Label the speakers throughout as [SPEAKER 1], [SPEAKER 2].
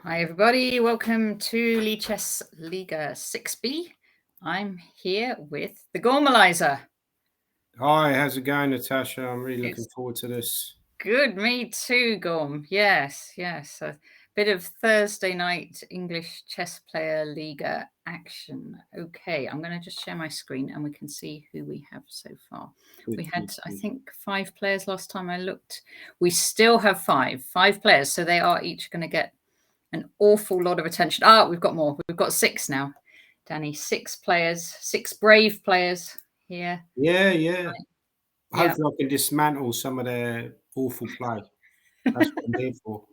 [SPEAKER 1] Hi everybody, welcome to Lichess Liga 6B. I'm here with the Gormalizer.
[SPEAKER 2] Hi, how's it going, Natasha? I'm really looking forward to this.
[SPEAKER 1] Good, me too, Gorm. Yes. A bit of Thursday night English Chess Player Liga action. Okay, I'm going to just share my screen and we can see who we have so far. We had, I think, 5 players last time I looked. We still have five players, so they are each going to get an awful lot of attention. We've got more. We've got 6 now, Danny. 6 players, 6 brave players here.
[SPEAKER 2] Yeah. Hopefully I can dismantle some of their awful play. That's what I'm here for.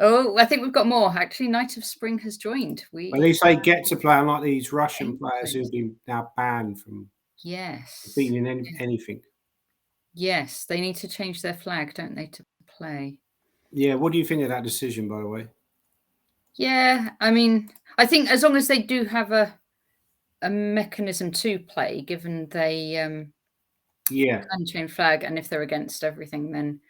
[SPEAKER 1] Oh, I think we've got more. Actually, Knight of Spring has joined.
[SPEAKER 2] At least they get to play, unlike these Russian players who've been now banned from beating anything.
[SPEAKER 1] Yes, they need to change their flag, don't they, to play?
[SPEAKER 2] Yeah, what do you think of that decision, by the way?
[SPEAKER 1] Yeah, I mean, I think as long as they do have a mechanism to play, given they can change flag, and if they're against everything, then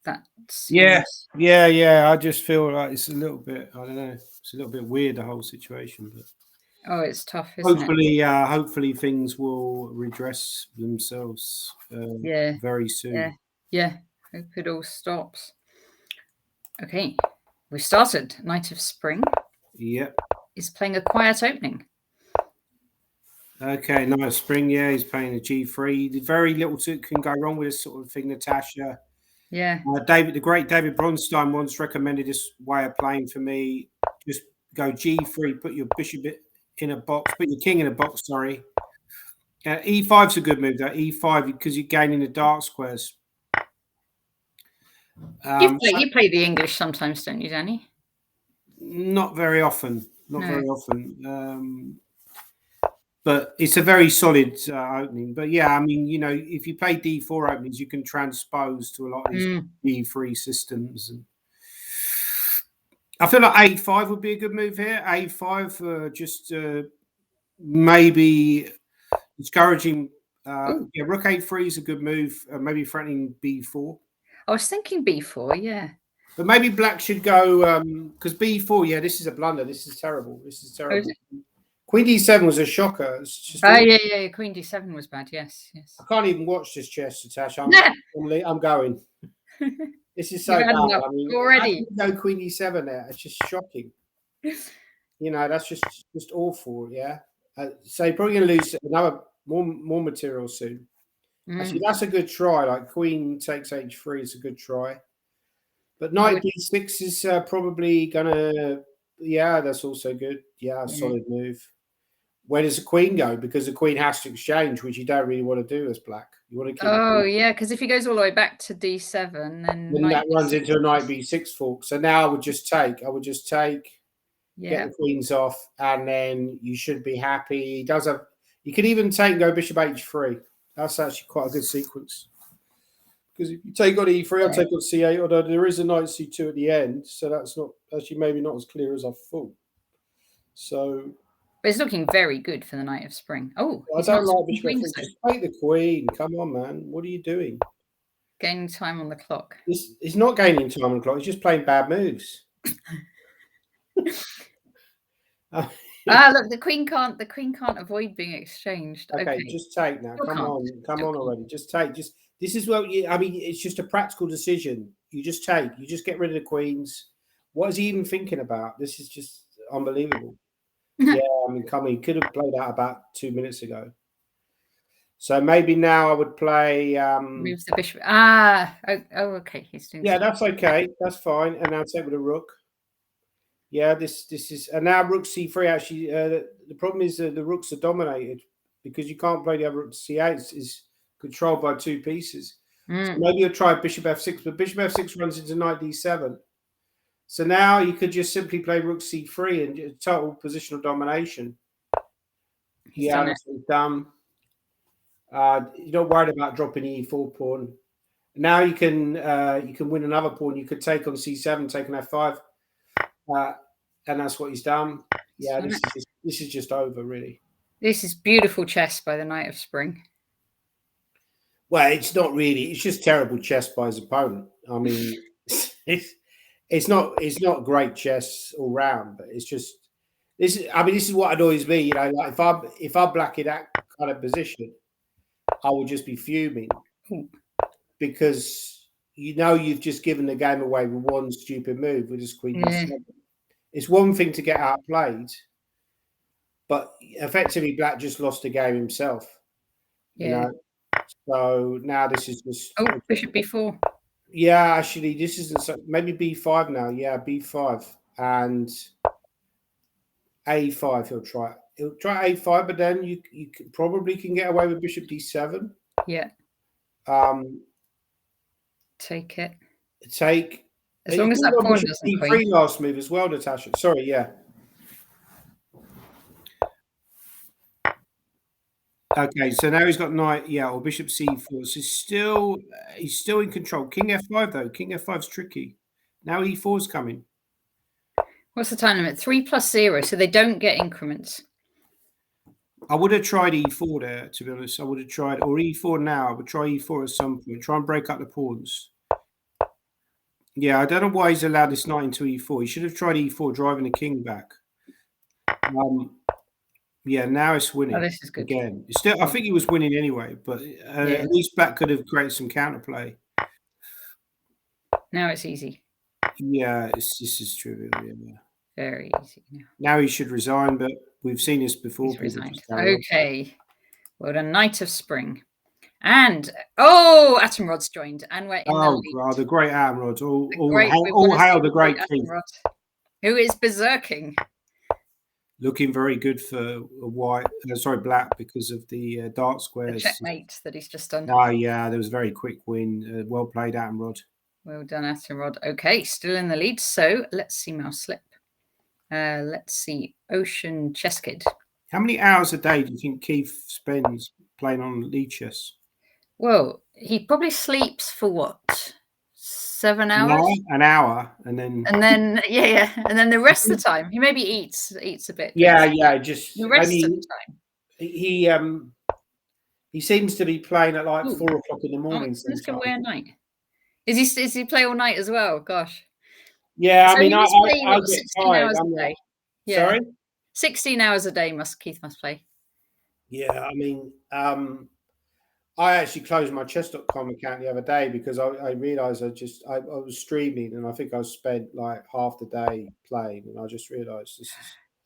[SPEAKER 1] that's
[SPEAKER 2] yeah. I just feel like it's a little bit, I don't know, it's a little bit weird, the whole situation, but
[SPEAKER 1] it's tough, isn't
[SPEAKER 2] it? Hopefully things will redress themselves very soon.
[SPEAKER 1] Yeah. Hope it all stops. Okay, we started. Knight of Spring.
[SPEAKER 2] Yep.
[SPEAKER 1] Is playing a quiet opening.
[SPEAKER 2] Okay, Knight of Spring. Yeah, he's playing a G3. Very little can go wrong with this sort of thing, Natasha.
[SPEAKER 1] Yeah.
[SPEAKER 2] The great David Bronstein once recommended this way of playing for me. Just go G3, put your bishop in a box, put your king in a box, sorry. E5's a good move, though. E5, because you're gaining the dark squares.
[SPEAKER 1] You play the English sometimes, don't you, Danny?
[SPEAKER 2] Not very often. Very often. But it's a very solid opening. But yeah, I mean, if you play D4 openings, you can transpose to a lot of these D3 systems. And I feel like A5 would be a good move here. A5, just maybe discouraging. Rook A3 is a good move. Maybe threatening B4.
[SPEAKER 1] I was thinking B4, yeah.
[SPEAKER 2] But maybe black should go because B4. Yeah, this is a blunder. This is terrible. Queen D7 was a shocker. It's just
[SPEAKER 1] yeah. Queen D7 was bad. Yes.
[SPEAKER 2] I can't even watch this chess, Natasha. I'm going. This is so bad. I mean,
[SPEAKER 1] already
[SPEAKER 2] no Queen D7 there. It's just shocking. That's just awful. Yeah. So you're probably going to lose another more material soon. Actually, that's a good try. Like Queen takes H3 is a good try. But Knight D6 is probably gonna. Yeah, that's also good. Yeah, solid move. Where does the Queen go? Because the Queen has to exchange, which you don't really want to do as black. You want to keep.
[SPEAKER 1] Oh yeah, because if he goes all the way back to D7, then
[SPEAKER 2] that runs into a Knight B6 fork. So now I would just take. Get the queens off, and then you should be happy. He does have. You could even take and go Bishop H3. That's actually quite a good sequence. Because if you take on E3, I'll take on C8, although there is a Knight C2 at the end, so that's not actually maybe not as clear as I thought. So,
[SPEAKER 1] but it's looking very good for the Knight of Spring. Oh,
[SPEAKER 2] I don't like Bishop F3. Just take the Queen. Come on, man. What are you doing?
[SPEAKER 1] Gaining time on the clock.
[SPEAKER 2] He's not gaining time on the clock. He's just playing bad moves.
[SPEAKER 1] Look, the queen can't avoid being exchanged.
[SPEAKER 2] Okay, just take now. Come on already. Just take. This is what it's just a practical decision. You just take. You just get rid of the queens. What is he even thinking about? This is just unbelievable. Yeah, I mean, he could have played that about 2 minutes ago. So maybe now I would play.
[SPEAKER 1] Moves the bishop. Okay. He's doing.
[SPEAKER 2] Yeah, that's okay. That's fine. And now take with a rook. Yeah, this is, and now rook c3. Actually, the problem is the rooks are dominated because you can't play the other rook to c8. Is controlled by 2 pieces. So maybe you'll try bishop f6, but bishop f6 runs into knight d7. So now you could just simply play rook c3 and total positional domination. That's done. You're not worried about dropping the e4 pawn. Now you can win another pawn. You could take on c7, take on f5. And that's what he's done. Yeah, this is just over, really.
[SPEAKER 1] This is beautiful chess by the Knight of Spring.
[SPEAKER 2] Well, it's not really. It's just terrible chess by his opponent. I mean, it's not great chess all round, but it's just this. I mean, this is what annoys me. You know, like if I'm black in that kind of position, I will just be fuming because you've just given the game away with one stupid move with this queen
[SPEAKER 1] Yeah.
[SPEAKER 2] d7. It's one thing to get outplayed, but effectively black just lost the game himself. You
[SPEAKER 1] Yeah.
[SPEAKER 2] know, so now this is just
[SPEAKER 1] bishop b4.
[SPEAKER 2] Yeah, actually, this isn't maybe b5 now. Yeah, b5 and a5. He'll try a5, but then you probably can get away with bishop d7.
[SPEAKER 1] Yeah. Take it.
[SPEAKER 2] Take.
[SPEAKER 1] As long as that pawn doesn't
[SPEAKER 2] d3 last move as well, Natasha. Sorry, yeah. Okay, so now he's got knight, or bishop c4. So he's still in control. King f5 though. King f5's tricky. Now e4's coming.
[SPEAKER 1] What's the time limit? 3 + 0, so they don't get increments.
[SPEAKER 2] I would have tried e4 there, to be honest. I would have tried, or e4 now. I would try e4 at some point. Try and break up the pawns. Yeah, I don't know why he's allowed this knight into e4. He should have tried e4, driving the king back. Yeah, now it's winning.
[SPEAKER 1] Oh, this is good.
[SPEAKER 2] Again. Still, I think he was winning anyway, but at least black could have created some counterplay.
[SPEAKER 1] Now it's easy.
[SPEAKER 2] Yeah, this is trivial. Yeah.
[SPEAKER 1] Very easy.
[SPEAKER 2] Now he should resign, but we've seen this before.
[SPEAKER 1] He's resigned. Okay. Well done, Knight of Spring. And Atomrod's joined, and we're in the lead.
[SPEAKER 2] God, the great Atomrod. All hail the great king.
[SPEAKER 1] Who is berserking.
[SPEAKER 2] Looking very good for black, because of the dark squares.
[SPEAKER 1] The checkmate that he's just done.
[SPEAKER 2] Oh, yeah, there was a very quick win. Well played, Atomrod.
[SPEAKER 1] Well done, Atomrod. Okay, still in the lead. So let's see Mouse Slip. Let's see Ocean Chess Kid.
[SPEAKER 2] How many hours a day do you think Keith spends playing on Lichess?
[SPEAKER 1] Well, he probably sleeps for what? 7 hours?
[SPEAKER 2] An hour, and then
[SPEAKER 1] and then the rest of the time he maybe eats a bit.
[SPEAKER 2] Just
[SPEAKER 1] the rest of the
[SPEAKER 2] time. He seems to be playing at like 4 o'clock in the morning.
[SPEAKER 1] This can wear night. Is he play all night as well? Gosh.
[SPEAKER 2] Yeah,
[SPEAKER 1] so
[SPEAKER 2] I mean, I get
[SPEAKER 1] 16
[SPEAKER 2] tired.
[SPEAKER 1] hours a day.
[SPEAKER 2] Yeah. Sorry?
[SPEAKER 1] 16 hours a day Keith must play.
[SPEAKER 2] Yeah, I mean, I actually closed my chess.com account the other day because I realized I was streaming, and I think I spent like half the day playing, and I just realized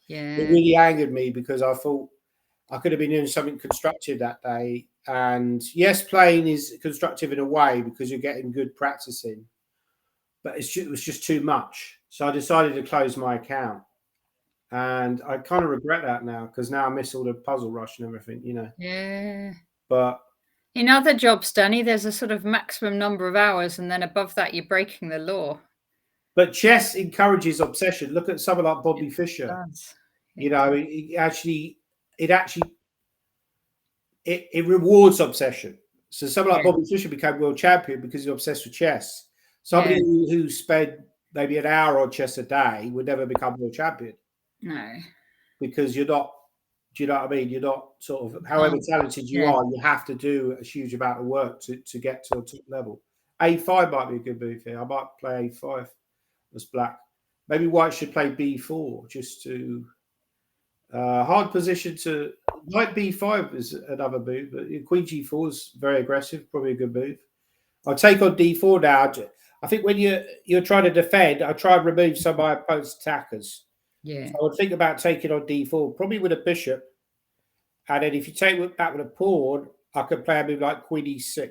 [SPEAKER 2] it really angered me because I thought I could have been doing something constructive that day. And yes, playing is constructive in a way because you're getting good practice in, but it was just too much. So I decided to close my account, and I kind of regret that now because now I miss all the puzzle rush and everything,
[SPEAKER 1] Yeah.
[SPEAKER 2] But
[SPEAKER 1] in other jobs, Danny, there's a sort of maximum number of hours, and then above that, you're breaking the law.
[SPEAKER 2] But chess encourages obsession. Look at someone like Bobby Fischer. It rewards obsession. So someone like Bobby Fischer became world champion because he's obsessed with chess. Somebody who spent maybe an hour on chess a day would never become world champion.
[SPEAKER 1] No,
[SPEAKER 2] because you're not. Do you know what I mean? You're not sort of, however talented you are, you have to do a huge amount of work to get to a top level. A5 might be a good move here. I might play A5 as black. Maybe white should play B4 just to hard position to knight B5 is another move, but Queen G4 is very aggressive, probably a good move. I'll take on D4 now. I think when you're trying to defend, I try and remove some of my opponent's attackers.
[SPEAKER 1] Yeah.
[SPEAKER 2] So I would think about taking on D4, probably with a bishop. And then if you take that with a pawn, I could play a move like Queen E6.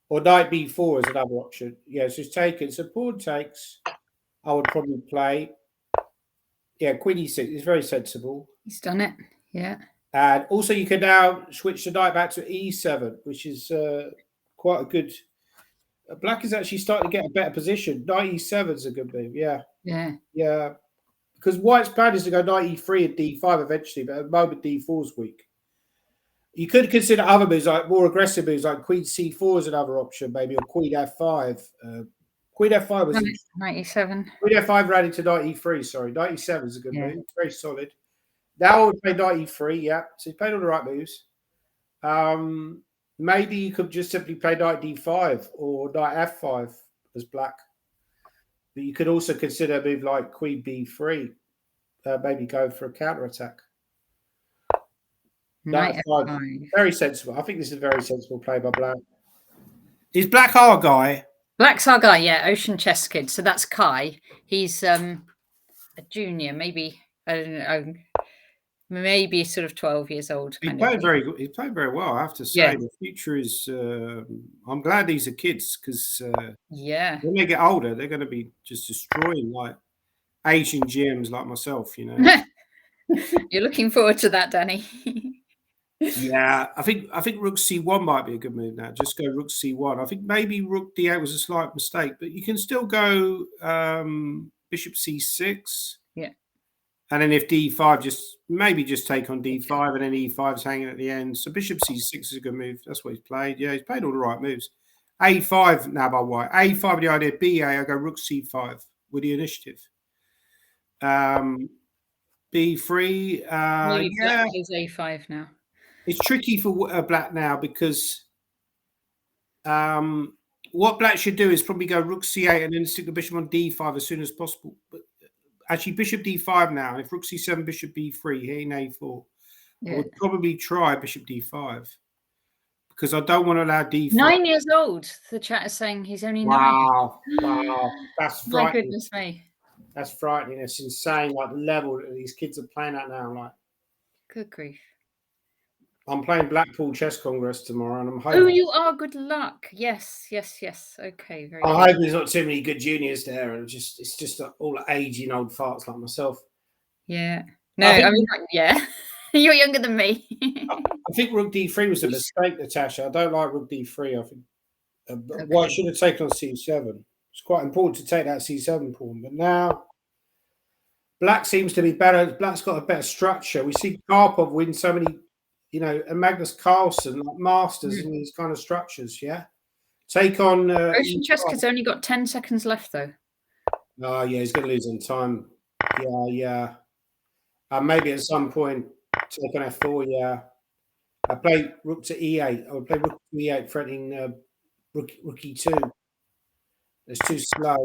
[SPEAKER 2] Or Knight B4 is another option. Yeah, so it's taken. So pawn takes, I would probably play. Yeah, Queen E6 is very sensible.
[SPEAKER 1] He's done it. Yeah.
[SPEAKER 2] And also you can now switch the knight back to E7, which is quite a good... Black is actually starting to get a better position. Knight E7 is a good move, yeah.
[SPEAKER 1] Yeah.
[SPEAKER 2] Yeah. Because white's plan is to go knight E3 and D5 eventually, but at the moment D4 is weak. You could consider other moves, like more aggressive moves, like Queen C4 is another option, maybe, or Queen F5. Queen F5 was...
[SPEAKER 1] Knight E7.
[SPEAKER 2] Queen F5 ran into knight E3, sorry. Knight E7 is a good move, very solid. Now I would play knight E3, yeah. So you played all the right moves. Maybe you could just simply play knight D5 or knight F5 as black. But you could also consider a move like Queen B3, maybe go for a counter attack.
[SPEAKER 1] Knight
[SPEAKER 2] That's
[SPEAKER 1] F5.
[SPEAKER 2] very sensible. I think this is a very sensible play by Black. Is Black our guy?
[SPEAKER 1] Black's our guy, yeah, Ocean Chess Kid. So that's Kai. He's a junior, maybe, I don't know, maybe sort of 12 years old.
[SPEAKER 2] He played very good. He played very well, I have to say.
[SPEAKER 1] Yeah.
[SPEAKER 2] The future is. I'm glad these are kids because
[SPEAKER 1] Yeah.
[SPEAKER 2] when they get older, they're going to be just destroying like Asian GMs like myself. You know.
[SPEAKER 1] You're looking forward to that, Danny.
[SPEAKER 2] Yeah, I think Rook C1 might be a good move now. Just go Rook C1. I think maybe Rook D8 was a slight mistake, but you can still go Bishop C6.
[SPEAKER 1] Yeah.
[SPEAKER 2] And then if D5, just take on D5, and then E5's hanging at the end. So Bishop C6 is a good move. That's what he's played. Yeah, he's played all the right moves. A5 now by white. A5 with the idea. BA, I go Rook C5 with the initiative. B3.
[SPEAKER 1] Maybe
[SPEAKER 2] Yeah,
[SPEAKER 1] Black plays A5 now.
[SPEAKER 2] it's tricky for Black now because what Black should do is probably go Rook C8 and then stick the bishop on D5 as soon as possible. But actually, Bishop D5 now. And if Rook C7, Bishop B3, here in A4,
[SPEAKER 1] Yeah.
[SPEAKER 2] I would probably try Bishop D5 because I don't want to allow D5.
[SPEAKER 1] 9 years old. The chat is saying he's only 9.
[SPEAKER 2] Wow, that's frightening.
[SPEAKER 1] My goodness me.
[SPEAKER 2] That's frightening. It's insane. Like the level that these kids are playing at now. Like,
[SPEAKER 1] good grief.
[SPEAKER 2] I'm playing Blackpool Chess Congress tomorrow, and I'm hoping.
[SPEAKER 1] Oh, you are. Good luck. Yes. Okay, very
[SPEAKER 2] I
[SPEAKER 1] good.
[SPEAKER 2] hope there's not too many good juniors there, and it's just all aging old farts like myself.
[SPEAKER 1] Yeah. No, I mean, yeah. You're younger than me.
[SPEAKER 2] I think Rook D3 was a mistake, Natasha. I don't like Rook D3. I think White should have taken on C7. It's quite important to take that C7 pawn, but now Black seems to be better. Black's got a better structure. We see Karpov win so many, and Magnus Carlsen, like masters in these kind of structures. Yeah, take on
[SPEAKER 1] Ocean Chess Kid's only got 10 seconds left, though.
[SPEAKER 2] Oh yeah, he's going to lose on time. Yeah. Maybe at some point take on F4. Yeah, I played Rook to E8. I would play Rook to E8, threatening Rook E2. It's too slow.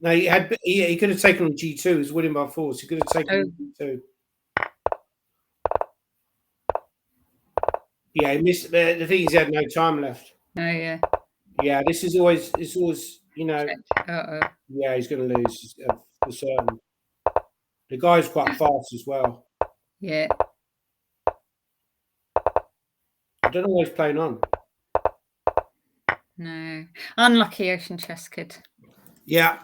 [SPEAKER 2] No, he could have taken on G2. He's winning by force. He could have taken on G2. Yeah, he missed. The thing is, he had no time left.
[SPEAKER 1] Oh yeah.
[SPEAKER 2] Yeah, this is always.
[SPEAKER 1] Uh-oh.
[SPEAKER 2] Yeah, he's going to lose for certain. The guy's quite fast as well.
[SPEAKER 1] Yeah.
[SPEAKER 2] I don't know what he's playing on.
[SPEAKER 1] No. Unlucky Ocean Chess Kid.
[SPEAKER 2] Yeah.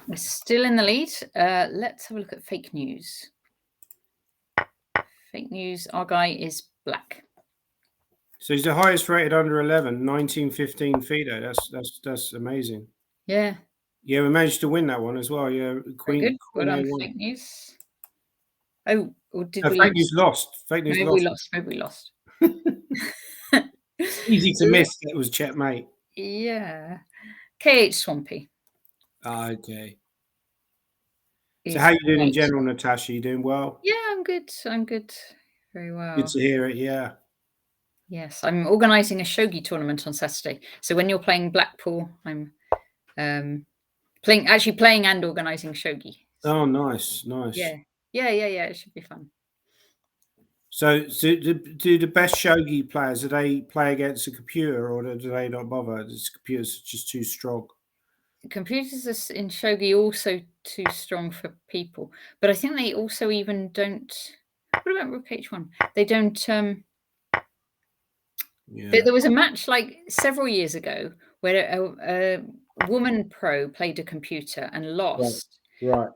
[SPEAKER 1] We're still in the lead. Let's have a look at fake news. Fake news. Our guy is Black.
[SPEAKER 2] So he's the highest rated under 11, 1915 FIDE. That's amazing.
[SPEAKER 1] Yeah.
[SPEAKER 2] Yeah, we managed to win that one as well. Yeah,
[SPEAKER 1] Queen. Good. Well done, fake news. Oh, or did we?
[SPEAKER 2] Fake news lost. Fake news lost.
[SPEAKER 1] Maybe we lost.
[SPEAKER 2] Easy to miss. That was checkmate.
[SPEAKER 1] Yeah. KH Swampy.
[SPEAKER 2] Okay. So how you doing in general, Natasha? You doing well?
[SPEAKER 1] Yeah, I'm good. Very well.
[SPEAKER 2] Good to hear it. Yeah.
[SPEAKER 1] Yes, I'm organising a shogi tournament on Saturday. So when you're playing Blackpool, I'm playing and organising shogi.
[SPEAKER 2] Oh, nice.
[SPEAKER 1] Yeah. It should be fun.
[SPEAKER 2] So do the best shogi players, do they play against a computer or do they not bother? The computer's just too strong.
[SPEAKER 1] Computers in shogi also too strong for people, but I think they also even don't. What about Rook H1? They don't.
[SPEAKER 2] Yeah.
[SPEAKER 1] There was a match like several years ago where a woman pro played a computer and lost.
[SPEAKER 2] Right.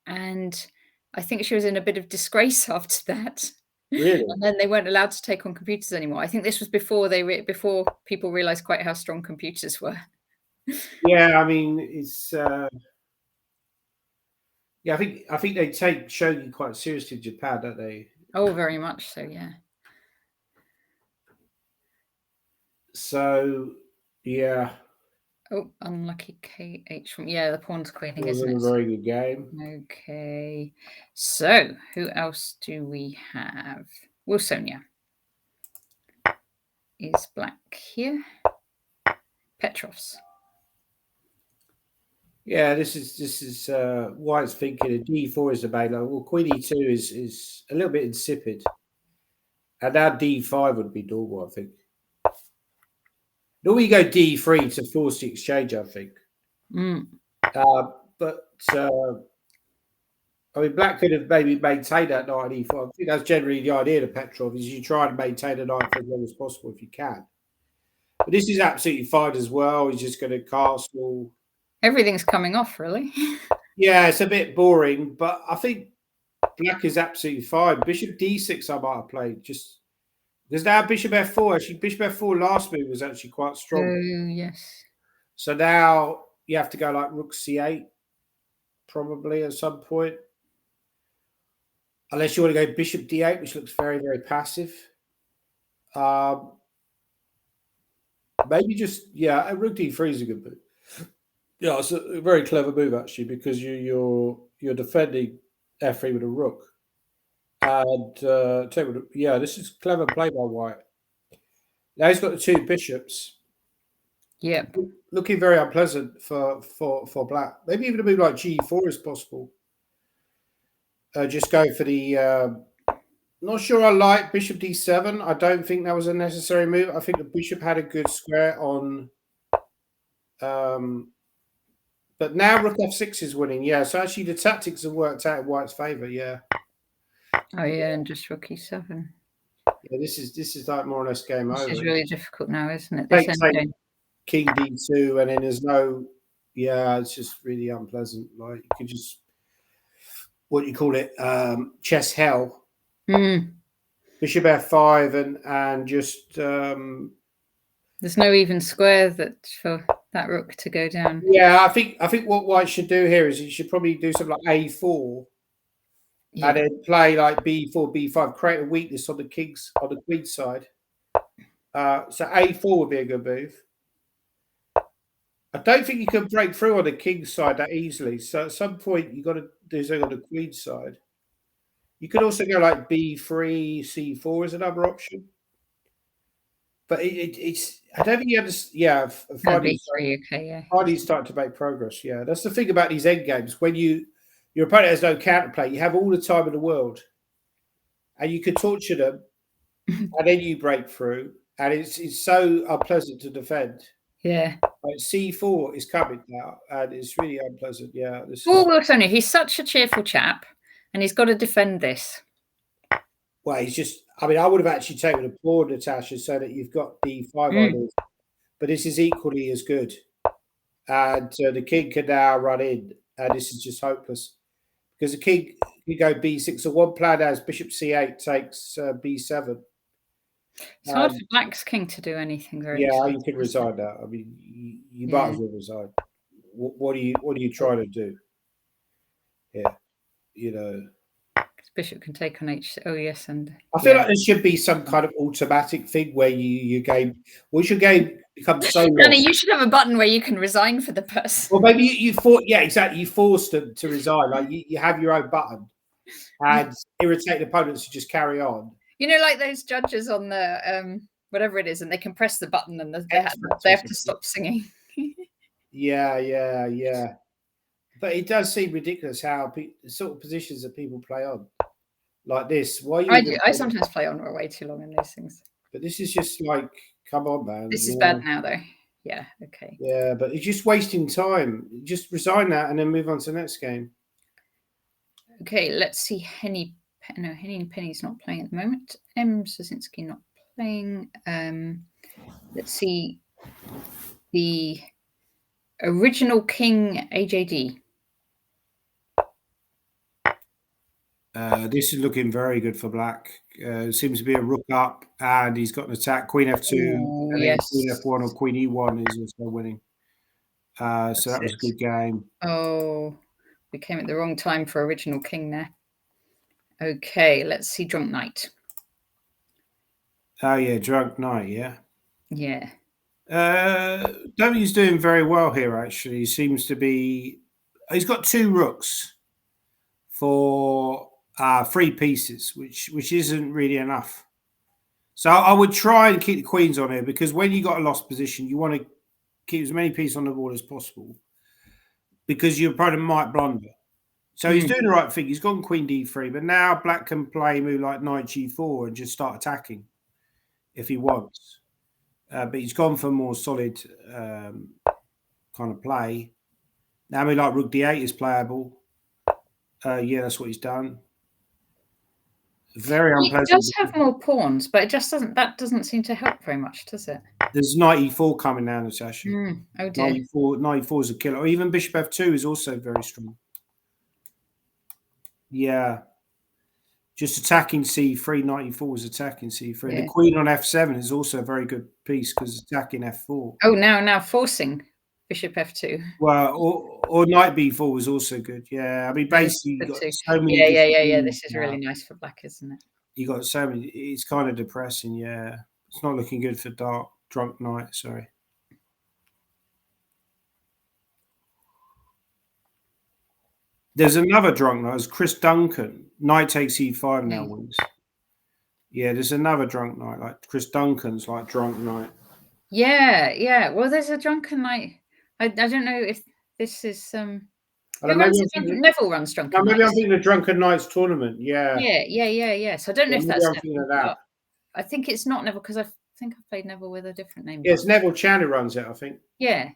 [SPEAKER 1] And I think she was in a bit of disgrace after that.
[SPEAKER 2] Really?
[SPEAKER 1] And then they weren't allowed to take on computers anymore. I think this was before people realized quite how strong computers were.
[SPEAKER 2] Yeah, I mean it's. Yeah, I think they take shogi quite seriously in Japan, don't they?
[SPEAKER 1] Oh, very much so. Yeah.
[SPEAKER 2] So, yeah.
[SPEAKER 1] Oh, unlucky KH from the pawn's queening,
[SPEAKER 2] Wasn't
[SPEAKER 1] isn't it?
[SPEAKER 2] a very good game.
[SPEAKER 1] Okay. So, who else do we have? Well, Sonia is Black here. Petrovs.
[SPEAKER 2] Yeah, this is White's thinking a D4 is the main line. Well, Queen E2 is a little bit insipid. And now D5 would be normal, I think. Normally you go D3 to force the exchange, I think. But I mean, Black could have maybe maintained that knight on E5. I think that's generally the idea of Petrov, is you try and maintain a knight for as long as possible if you can. But this is absolutely fine as well. He's just going to castle.
[SPEAKER 1] Everything's coming off, really.
[SPEAKER 2] Yeah, it's a bit boring, but I think Black is absolutely fine. Bishop D6 I might have played, just because now Bishop F4. Actually, Bishop F4 last move was actually quite strong.
[SPEAKER 1] Oh, yes.
[SPEAKER 2] So now you have to go like Rook C8, probably at some point. Unless you want to go Bishop D8, which looks very, very passive. Maybe just, yeah, Rook D3 is a good move. Yeah, it's a very clever move, actually, because you're defending F3 with a Rook. And, yeah, this is clever play by White. Now he's got the two bishops.
[SPEAKER 1] Yep.
[SPEAKER 2] Looking very unpleasant for Black. Maybe even a move like G4 is possible. Just go for the... not sure I like Bishop D7. I don't think that was a necessary move. I think the Bishop had a good square on... but now Rook F6 is winning. Yeah, so actually the tactics have worked out in White's favour, yeah.
[SPEAKER 1] Oh, yeah, and just Rook E7.
[SPEAKER 2] Yeah, this is like more or less game over.
[SPEAKER 1] This is really difficult now, isn't it? This
[SPEAKER 2] take King D2, and then there's no... Yeah, it's just really unpleasant. Like, you could just... What do you call it? Chess hell. Bishop F5 and just...
[SPEAKER 1] There's no even square that for that rook to go down.
[SPEAKER 2] Yeah, I think what White should do here is he should probably do something like A4, and then play like B4, B5, create a weakness on the king's on the queen's side. So A4 would be a good move. I don't think you can break through on the king's side that easily. So at some point you've got to do something on the queen's side. You could also go like B3, C4 is another option. But it's I don't think you understand. Yeah, finally starting to make progress. Yeah, that's the thing about these end games. When your opponent has no counterplay, you have all the time in the world, and you can torture them, and then you break through, and it's so unpleasant to defend.
[SPEAKER 1] Yeah,
[SPEAKER 2] like C4 is coming now, and it's really unpleasant. Yeah.
[SPEAKER 1] Well, Tony, he's such a cheerful chap, and he's got to defend this.
[SPEAKER 2] Well, he's just. I mean, I would have actually taken a pawn, Natasha, so that you've got the 5 ideas. But this is equally as good. And the king can now run in. And this is just hopeless. Because the king can go B6. So one plan has Bishop C8 takes B7.
[SPEAKER 1] It's hard for Black's king to do anything very
[SPEAKER 2] Yeah, you can resign that. I mean, you might as well resign. What are you trying to do? Yeah, you know.
[SPEAKER 1] Bishop can take on H. Oh yes, and
[SPEAKER 2] I feel like there should be some kind of automatic thing where your game becomes so.
[SPEAKER 1] Danny, you should have a button where you can resign for the person.
[SPEAKER 2] Well, maybe you exactly. You force them to resign. Like you have your own button, and irritate opponents to just carry on.
[SPEAKER 1] You know, like those judges on the whatever it is, and they can press the button and they have to stop singing.
[SPEAKER 2] Yeah. But it does seem ridiculous how the sort of positions that people play on, like this. Why
[SPEAKER 1] I sometimes play on way too long in these things.
[SPEAKER 2] But this is just like, come on, man.
[SPEAKER 1] This is bad now, though. Yeah. Okay.
[SPEAKER 2] Yeah, but it's just wasting time. Just resign that and then move on to the next game.
[SPEAKER 1] Okay, let's see. Henny and Penny's not playing at the moment. M. Sosinski not playing. Let's see. The original king AJD.
[SPEAKER 2] This is looking very good for Black. Seems to be a rook up, and he's got an attack. Queen F2, and
[SPEAKER 1] yes.
[SPEAKER 2] Queen F1 or Queen E1 is also winning. So that was a good game.
[SPEAKER 1] Oh, we came at the wrong time for original king there. Okay, let's see Drunk Knight.
[SPEAKER 2] Oh yeah, Drunk Knight, yeah.
[SPEAKER 1] Yeah.
[SPEAKER 2] W's doing very well here, actually. He seems to be... He's got 2 rooks for 3 pieces, which isn't really enough. So I would try and keep the queens on here, because when you got a lost position, you want to keep as many pieces on the board as possible. because your opponent might blunder. So he's doing the right thing. He's gone queen d3, but now black can play a move like knight g4 and just start attacking if he wants. But he's gone for more solid kind of play. Now a move like rook d8 is playable. Yeah, that's what he's done. Very unpleasant.
[SPEAKER 1] It does have more pawns, but it just doesn't. That doesn't seem to help very much, does it?
[SPEAKER 2] There's knight e4 coming now, Natasha.
[SPEAKER 1] Oh dear.
[SPEAKER 2] Knight e4 is a killer. Or even bishop f2 is also very strong. Yeah. Just attacking c3, knight e4 is attacking c3. Yeah. The queen on f7 is also a very good piece because it's attacking f4.
[SPEAKER 1] Oh, now forcing bishop f2.
[SPEAKER 2] Well, or knight b4 was also good. Yeah, I mean, basically, you got so many.
[SPEAKER 1] Yeah. This is really nice for black, isn't it?
[SPEAKER 2] You got so many. It's kind of depressing. Yeah, it's not looking good for drunk knight. Sorry. There's another drunk knight. It's Chris Duncan. Knight takes e5 now wins. Yeah, there's another drunk knight. Like Chris Duncan's like drunk knight.
[SPEAKER 1] Yeah. Well, there's a drunken knight. I don't know if this is Neville runs drunken.
[SPEAKER 2] Maybe I'm thinking the Drunken Knights tournament. Yeah.
[SPEAKER 1] So I don't know if that's.
[SPEAKER 2] I'm thinking of that.
[SPEAKER 1] I think it's not Neville because I think I've played Neville with a different name.
[SPEAKER 2] Yeah, it's Neville Chan who runs it, I think.
[SPEAKER 1] Yeah.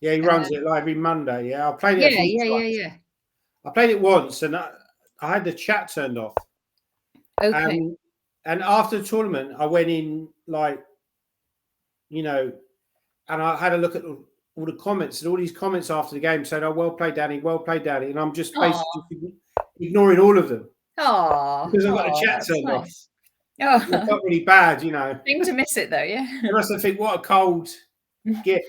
[SPEAKER 2] Yeah, he runs it live every Monday. Yeah, I played it.
[SPEAKER 1] Yeah.
[SPEAKER 2] I played it once, and I had the chat turned off.
[SPEAKER 1] Okay.
[SPEAKER 2] And after the tournament, I went in and I had a look at all the comments, and all these comments after the game said, "Oh, well played, Danny. Well played, Danny." And I'm just basically ignoring all of them. Because I've got the chat turned off.
[SPEAKER 1] Oh,
[SPEAKER 2] it felt really bad,
[SPEAKER 1] Thing to miss it though, yeah.
[SPEAKER 2] The rest of think, what a cold gift.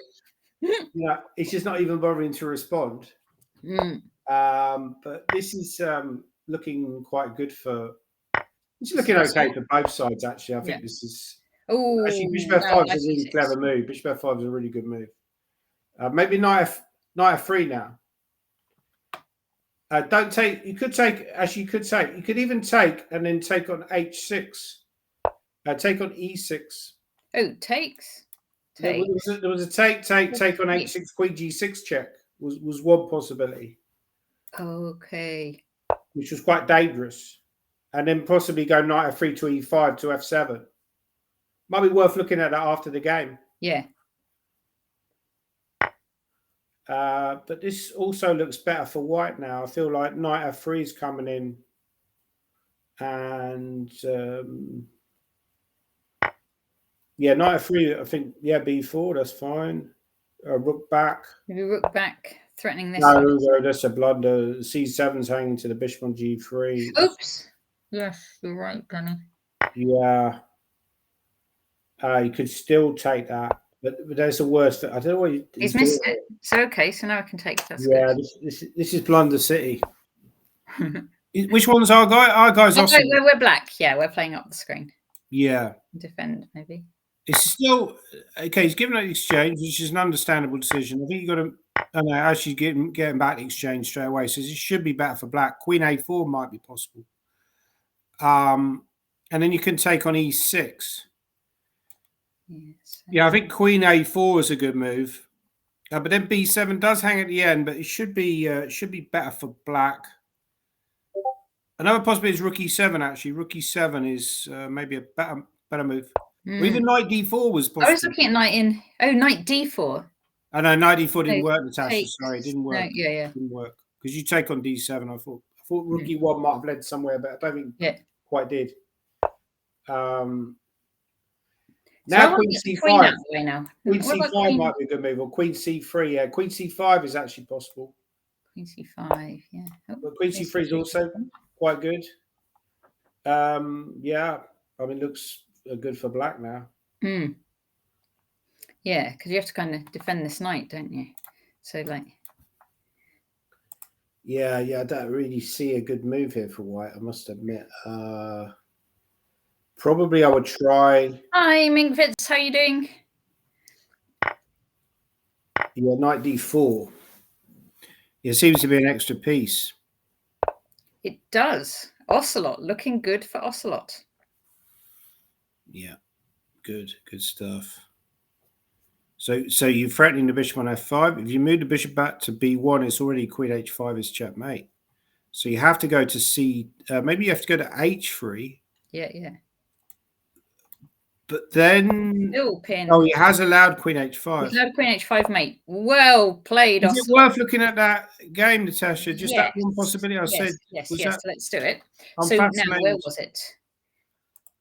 [SPEAKER 2] It's just not even bothering to respond. But this is looking quite good for. It's looking okay for both sides, actually. I think this is.
[SPEAKER 1] Oh,
[SPEAKER 2] actually, bishop f5 is a really clever move. Bishop f5 is a really good move. Maybe knight f3 now. Don't take. You could take. Actually, you could take. You could even take and then take on h6. Take on e6.
[SPEAKER 1] Oh, takes.
[SPEAKER 2] There was a take on h6, queen g6 check was one possibility.
[SPEAKER 1] Okay.
[SPEAKER 2] Which was quite dangerous, and then possibly go knight f3 to e5 to f7. Might be worth looking at that after the game.
[SPEAKER 1] Yeah.
[SPEAKER 2] But this also looks better for white now. I feel like knight f3 is coming in, and knight f3. I think b4. That's fine. Rook back.
[SPEAKER 1] Maybe rook back, threatening this.
[SPEAKER 2] No, that's a blunder. c7's hanging to the bishop on g3.
[SPEAKER 1] Oops. Yes, you're right, Danny.
[SPEAKER 2] Yeah. You could still take that. But there's the worst. I don't know what
[SPEAKER 1] he's missed it. So okay, so now I can take that.
[SPEAKER 2] Yeah, this is Blunder City. Which one's our guy? Our guy's awesome.
[SPEAKER 1] We're black. Yeah, we're playing up the screen.
[SPEAKER 2] Yeah.
[SPEAKER 1] Defend maybe.
[SPEAKER 2] It's still okay. He's given an exchange, which is an understandable decision. I think you got to. I know actually getting back the exchange straight away. So this should be better for black. Queen a4 might be possible. And then you can take on e6. Yeah, I think queen a4 is a good move, but then b7 does hang at the end. But it should be better for black. Another possibility is rook e7. Actually, rook e7 is maybe a better move. Or even knight d4 was possible.
[SPEAKER 1] I was looking at knight d4.
[SPEAKER 2] Oh no, knight d4 didn't work, Natasha. Sorry, it didn't work.
[SPEAKER 1] No, yeah,
[SPEAKER 2] didn't work because you take on d7. I thought rook e1 might have led somewhere, but I don't think quite did. Now queen c5. Queen c5 might be a good move, or queen c3. Yeah, queen c5 is actually possible.
[SPEAKER 1] Queen c5, yeah.
[SPEAKER 2] But queen c3 is also quite good. Yeah, I mean, looks good for black now.
[SPEAKER 1] Yeah, because you have to kind of defend this knight, don't you? So like.
[SPEAKER 2] Yeah, I don't really see a good move here for white, I must admit. Probably I would try.
[SPEAKER 1] Hi, Minkfitz, how are you doing?
[SPEAKER 2] Yeah, knight d4. It seems to be an extra piece.
[SPEAKER 1] It does. Ocelot, looking good for Ocelot.
[SPEAKER 2] Yeah, good stuff. So you're threatening the bishop on f5. If you move the bishop back to b1, it's already queen h5 is checkmate. So you have to go to c. Maybe you have to go to h3.
[SPEAKER 1] Yeah.
[SPEAKER 2] But then,
[SPEAKER 1] Still pin.
[SPEAKER 2] Oh, he has allowed queen h5.
[SPEAKER 1] He's allowed queen h5, mate. Well played,
[SPEAKER 2] Is it worth looking at that game, Natasha? Just that one possibility I said.
[SPEAKER 1] Yes.
[SPEAKER 2] That,
[SPEAKER 1] Let's do it.
[SPEAKER 2] I'm
[SPEAKER 1] so now,
[SPEAKER 2] fascinated.
[SPEAKER 1] where was it?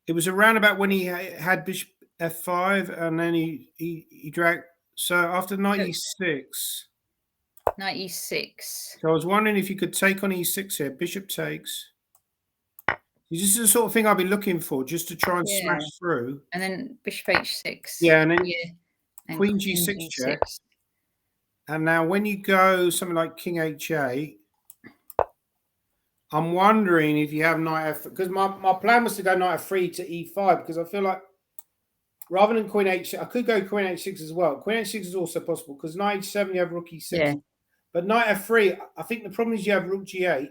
[SPEAKER 2] It was around about when he had bishop f5, and then he dragged. So after knight e6.
[SPEAKER 1] Knight e6.
[SPEAKER 2] So I was wondering if you could take on e6 here. Bishop takes. This is the sort of thing I've been looking for, just to try and smash through.
[SPEAKER 1] And then bishop h6.
[SPEAKER 2] Yeah, and then
[SPEAKER 1] and
[SPEAKER 2] queen g6 check. And now when you go something like king h8, I'm wondering if you have knight f, because my plan was to go knight f3 to e5, because I feel like rather than queen h6, I could go queen h6 as well. Queen h6 is also possible because knight h7 you have rook e6.
[SPEAKER 1] Yeah.
[SPEAKER 2] But knight f3, I think the problem is you have rook g8,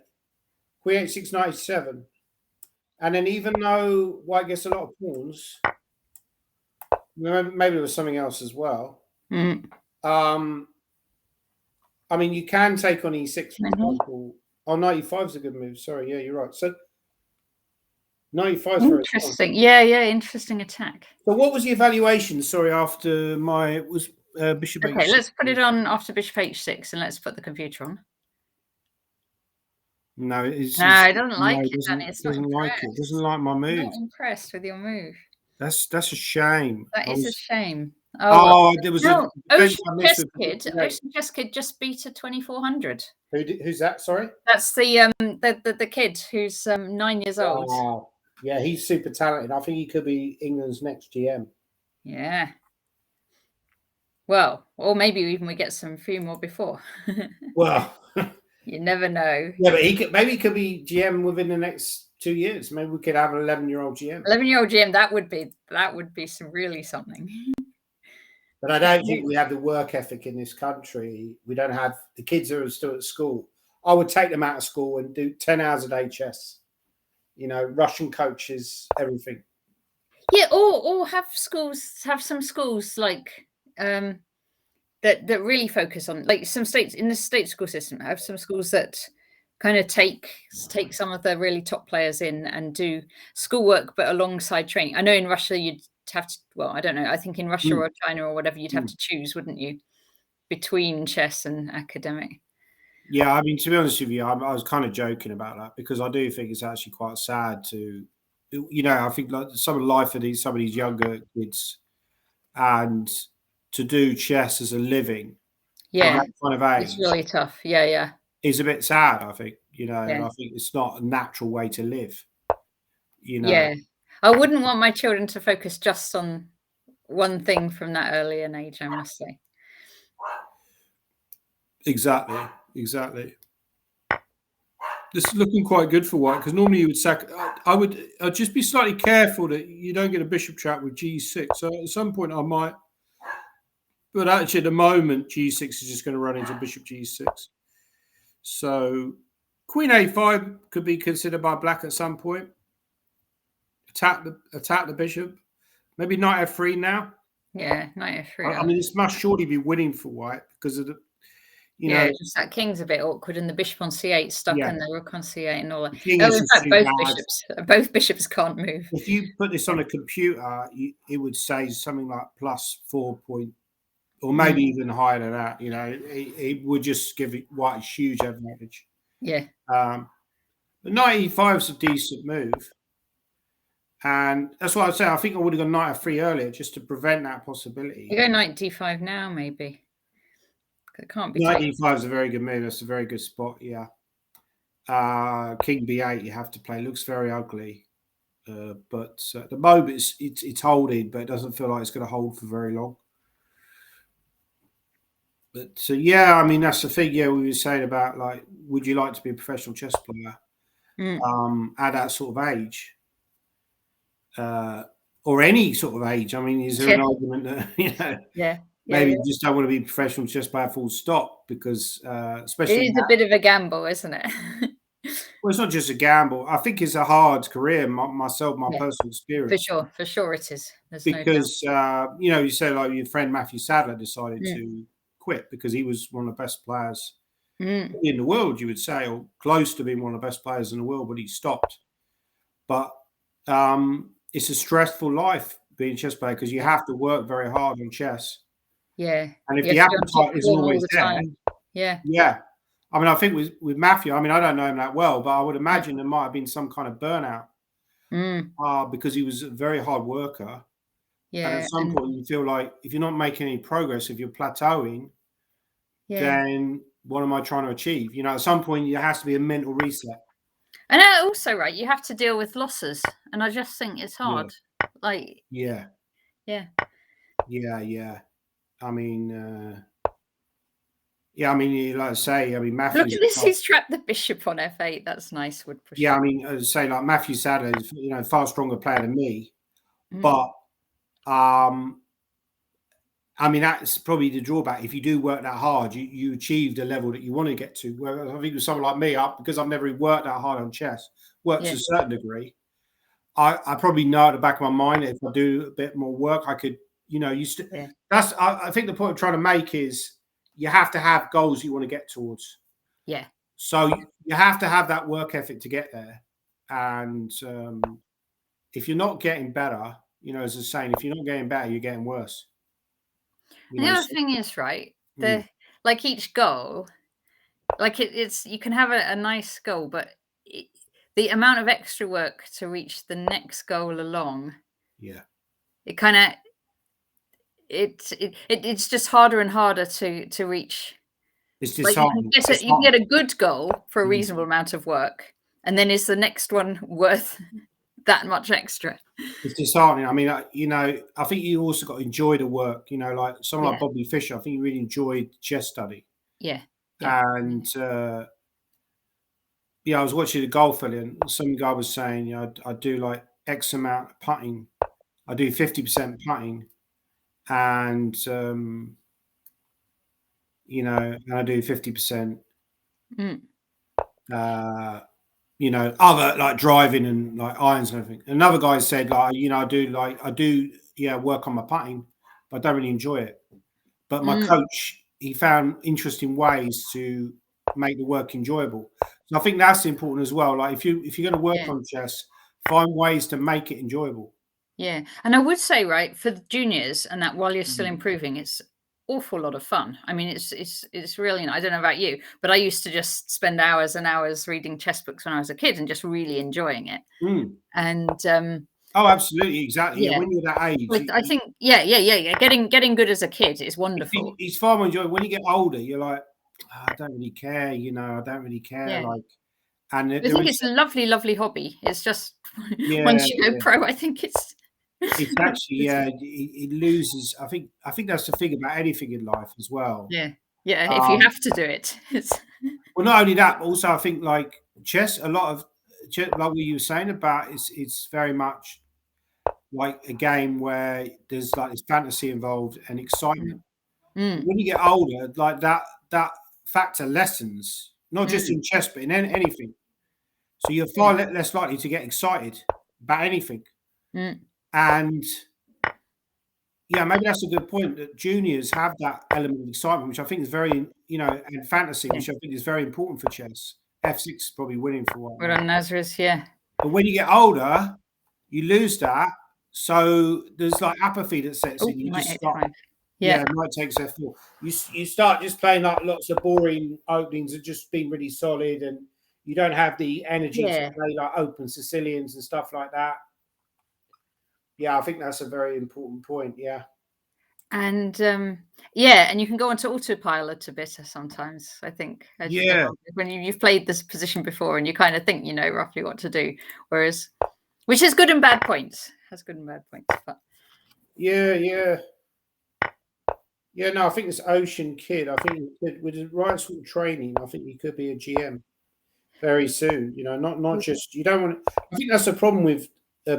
[SPEAKER 2] queen h6, knight h7. And then even though white gets a lot of pawns, maybe there was something else as well. I mean, you can take on e6, for example. Oh, knight e5 is a good move. Sorry, yeah, you're right. So knight e5 is very
[SPEAKER 1] interesting. Yeah, interesting attack.
[SPEAKER 2] So what was the evaluation? Sorry, after my bishop h6.
[SPEAKER 1] Okay, let's put it on after bishop h6 and let's put the computer on.
[SPEAKER 2] No, it
[SPEAKER 1] doesn't like it.
[SPEAKER 2] Doesn't like it. Doesn't like my move.
[SPEAKER 1] Not impressed with your move.
[SPEAKER 2] That's a shame.
[SPEAKER 1] That is a shame.
[SPEAKER 2] There was
[SPEAKER 1] Ocean Chess Kid just beat a 2400.
[SPEAKER 2] Who's that? Sorry,
[SPEAKER 1] that's the kid who's 9 years old.
[SPEAKER 2] Wow. Yeah, he's super talented. I think he could be England's next GM.
[SPEAKER 1] Yeah. Well, or maybe even we get some few more before.
[SPEAKER 2] Well,
[SPEAKER 1] you never know.
[SPEAKER 2] Yeah, but maybe he could be GM within the next 2 years. Maybe we could have an 11-year-old GM.
[SPEAKER 1] 11-year-old GM, that would be some really something.
[SPEAKER 2] But I don't think we have the work ethic in this country. We don't have the kids who are still at school. I would take them out of school and do 10 hours a day chess. You know, Russian coaches, everything.
[SPEAKER 1] Yeah, or have some schools like that really focus on, like some states in the state school system have some schools that kind of take some of the really top players in and do schoolwork but alongside training. I know in Russia you'd have to, well, I don't know, I think in Russia or China or whatever you'd have to choose, wouldn't you, between chess and academic?
[SPEAKER 2] Yeah, I mean, to be honest with you, I was kind of joking about that because I do think it's actually quite sad to, you know, I think like some of the life of some of these younger kids and to do chess as a living,
[SPEAKER 1] yeah,
[SPEAKER 2] that kind of age,
[SPEAKER 1] it's really tough. Yeah,
[SPEAKER 2] is a bit sad. I think, you know, and I think it's not a natural way to live. You know,
[SPEAKER 1] yeah, I wouldn't want my children to focus just on one thing from that early an age, I must say.
[SPEAKER 2] Exactly. This is looking quite good for white because normally you would sack. I'd just be slightly careful that you don't get a bishop trap with g6. So at some point I might, but actually at the moment g6 is just going to run into bishop g6. So queen a5 could be considered by black at some point. Attack the bishop. Maybe knight f3 now.
[SPEAKER 1] Yeah, knight f3.
[SPEAKER 2] I mean, this must surely be winning for white because of the. You know,
[SPEAKER 1] just that king's a bit awkward, and the bishop on c8 stuck, and the rook on c8, and all that.
[SPEAKER 2] In
[SPEAKER 1] fact, both bishops can't move.
[SPEAKER 2] If you put this on a computer, it would say something like +4 point, or maybe even higher than that. You know, it would just give it white a huge advantage.
[SPEAKER 1] Yeah.
[SPEAKER 2] But knight e5 is a decent move, and that's why I say I think I would have gone knight f3 earlier just to prevent that possibility.
[SPEAKER 1] You go knight d5 now, maybe. It can't be.
[SPEAKER 2] Knight e5 is a very good move. That's a very good spot. Yeah. King b8 you have to play. Looks very ugly, but at the moment it's holding, but it doesn't feel like it's going to hold for very long. But yeah, I mean that's the thing. Yeah, we were saying about like, would you like to be a professional chess player at that sort of age, or any sort of age? I mean, is there an argument that maybe you just don't want to be a professional chess player full stop because especially
[SPEAKER 1] it is a bit of a gamble, isn't it?
[SPEAKER 2] Well, it's not just a gamble. I think it's a hard career. My personal experience.
[SPEAKER 1] For sure it is. There's
[SPEAKER 2] because
[SPEAKER 1] no doubt.
[SPEAKER 2] you say like your friend Matthew Sadler decided
[SPEAKER 1] Mm.
[SPEAKER 2] to quit because he was one of the best players
[SPEAKER 1] Mm.
[SPEAKER 2] in the world, you would say, or close to being one of the best players in the world, but he stopped. But it's a stressful life being a chess player because you have to work very hard on chess.
[SPEAKER 1] Yeah.
[SPEAKER 2] And if
[SPEAKER 1] You
[SPEAKER 2] the
[SPEAKER 1] have to be on top
[SPEAKER 2] appetite isn't
[SPEAKER 1] form all
[SPEAKER 2] always
[SPEAKER 1] the
[SPEAKER 2] there,
[SPEAKER 1] time. Yeah.
[SPEAKER 2] yeah. I mean, I think with Matthew, I mean, I don't know him that well, but I would imagine there might have been some kind of burnout because he was a very hard worker. And
[SPEAKER 1] Yeah.
[SPEAKER 2] at some point, you feel like if you're not making any progress, if you're plateauing, then what am I trying to achieve? At some point, there has to be a mental reset.
[SPEAKER 1] And also, right, you have to deal with losses, and I just think it's hard. Like,
[SPEAKER 2] yeah. I mean, like I say, I mean, Matthew.
[SPEAKER 1] Look at this. He's trapped the bishop on F8. That's nice. Would push.
[SPEAKER 2] Yeah, I mean, as I say, like Matthew Sadler is, far stronger player than me, but I mean, that's probably the drawback. If you do work that hard, you achieve the level that you want to get to. Whereas I think with someone like me, because I've never worked that hard on chess, worked to a certain degree, I probably know at the back of my mind that if I do a bit more work, I could, that's, I think the point I'm trying to make is you have to have goals you want to get towards.
[SPEAKER 1] Yeah.
[SPEAKER 2] So you have to have that work ethic to get there. And if you're not getting better, as a saying, if you're not getting better, you're getting worse.
[SPEAKER 1] The other thing is, right, like each goal, like it's you can have a nice goal, but the amount of extra work to reach the next goal along, it kind of it's just harder and harder to reach.
[SPEAKER 2] It's
[SPEAKER 1] like
[SPEAKER 2] disheartening.
[SPEAKER 1] You can get a good goal for a reasonable amount of work, and then is the next one worth that much extra?
[SPEAKER 2] It's disheartening. I mean, I think you also got to enjoy the work. Like someone like Bobby Fischer, I think he really enjoyed chess study.
[SPEAKER 1] Yeah.
[SPEAKER 2] And I was watching the golf earlier, and some guy was saying, I do like X amount of putting. I do 50% putting, and and I do 50%. Other like driving and like irons and everything. Another guy said, like, I do work on my putting, but I don't really enjoy it. But my coach, he found interesting ways to make the work enjoyable. So I think that's important as well. Like if you're going to work on chess, find ways to make it enjoyable.
[SPEAKER 1] Yeah, and I would say, right, for the juniors and that while you're still improving, it's awful lot of fun. I mean, it's really, I don't know about you, but I used to just spend hours and hours reading chess books when I was a kid and just really enjoying it. And
[SPEAKER 2] oh, absolutely, exactly. Yeah, when you're that age,
[SPEAKER 1] I think, getting good as a kid is wonderful.
[SPEAKER 2] It's far more enjoyable. When you get older, you're like, I don't really care. I don't really care. Like, and
[SPEAKER 1] I think it's a lovely, lovely hobby. It's just once you go pro, I think it's
[SPEAKER 2] actually it loses. I think that's the thing about anything in life as well.
[SPEAKER 1] Yeah, if you have to do it.
[SPEAKER 2] Well, not only that, but also I think like chess, a lot of like what you were saying about, it's very much like a game where there's like this fantasy involved and excitement. When you get older, like that factor lessens, not just in chess, but in anything. So you're far less likely to get excited about anything. And maybe that's a good point, that juniors have that element of excitement, which I think is very, and fantasy, which I think is very important for chess. F6 is probably winning for a while.
[SPEAKER 1] Well, Nazareth,
[SPEAKER 2] But when you get older, you lose that. So there's like apathy that sets in. You just start. Knight takes F4. You start just playing like lots of boring openings and just being really solid, and you don't have the energy to play like open Sicilians and stuff like that. Yeah, I think that's a very important point. Yeah.
[SPEAKER 1] And and you can go onto autopilot a bit sometimes, I think. When you've played this position before and you kind of think you know roughly what to do, which is good and bad points. Has good and bad points. But
[SPEAKER 2] no, I think this Ocean Kid, I think with the right sort of training, I think he could be a GM very soon. Not just, you don't want. I think that's the problem with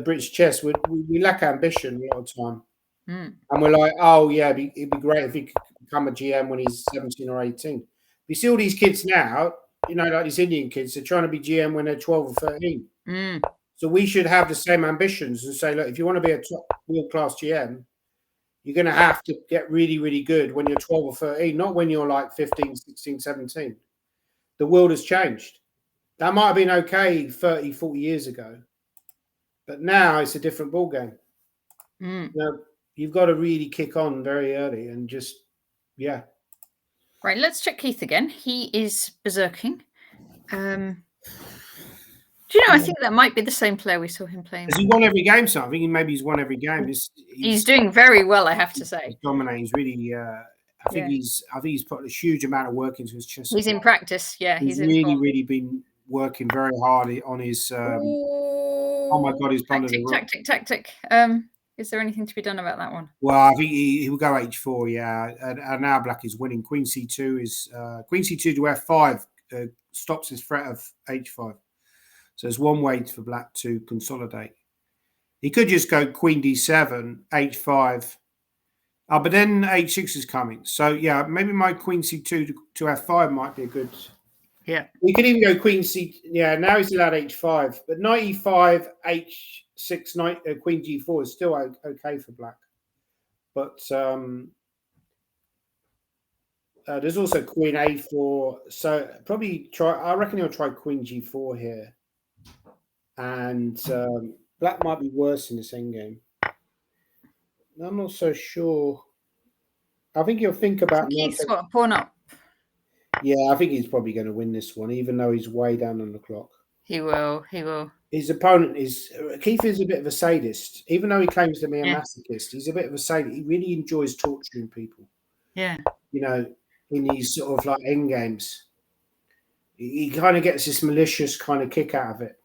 [SPEAKER 2] British chess. We lack ambition a lot of time, and we're like, oh yeah, it'd be great if he could become a GM when he's 17 or 18. You see all these kids now, you know, like these Indian kids, they're trying to be GM when they're 12 or 13.
[SPEAKER 1] Mm.
[SPEAKER 2] So we should have the same ambitions and say, look, if you want to be a top world-class GM, you're going to have to get really, really good when you're 12 or 13, not when you're like 15, 16, 17. The world has changed. That might have been okay 30, 40 years ago, but now it's a different ballgame.
[SPEAKER 1] Mm.
[SPEAKER 2] You know, you've got to really kick on very early and just, yeah.
[SPEAKER 1] Right, let's check Keith again. He is berserking. Do you know, I think that might be the same player we saw him playing.
[SPEAKER 2] Has he won every game, so I think maybe he's won every game.
[SPEAKER 1] He's doing very well, I have to say.
[SPEAKER 2] He's dominating. He's really, I think he's put a huge amount of work into his chess.
[SPEAKER 1] He's in practice, yeah.
[SPEAKER 2] He's really been working very hard on his. Oh my God, he's blundered a rook.
[SPEAKER 1] Tactic. Is there anything to be done about that one?
[SPEAKER 2] Well, I think he will go h4, yeah. And now black is winning. Queen c2 is queen c2 to f5 stops his threat of h5. So there's one way for black to consolidate. He could just go queen d7, h5. But then h6 is coming. So yeah, maybe my queen c2 to f5 might be a good.
[SPEAKER 1] Yeah.
[SPEAKER 2] We could even go queen c. Yeah, now he's allowed h5, but knight e5, h6, knight queen g4 is still okay for black. But there's also queen a4. So probably try. I reckon he'll try queen g4 here, and black might be worse in this endgame. I'm not so sure. I think he'll think about.
[SPEAKER 1] Keith's got pawn up.
[SPEAKER 2] Yeah, I think he's probably going to win this one, even though he's way down on the clock.
[SPEAKER 1] He will.
[SPEAKER 2] His opponent is Keith is a bit of a sadist, even though he claims to be a masochist. He's a bit of a sadist. He really enjoys torturing people.
[SPEAKER 1] Yeah,
[SPEAKER 2] you know, in these sort of like end games, he kind of gets this malicious kind of kick out of it,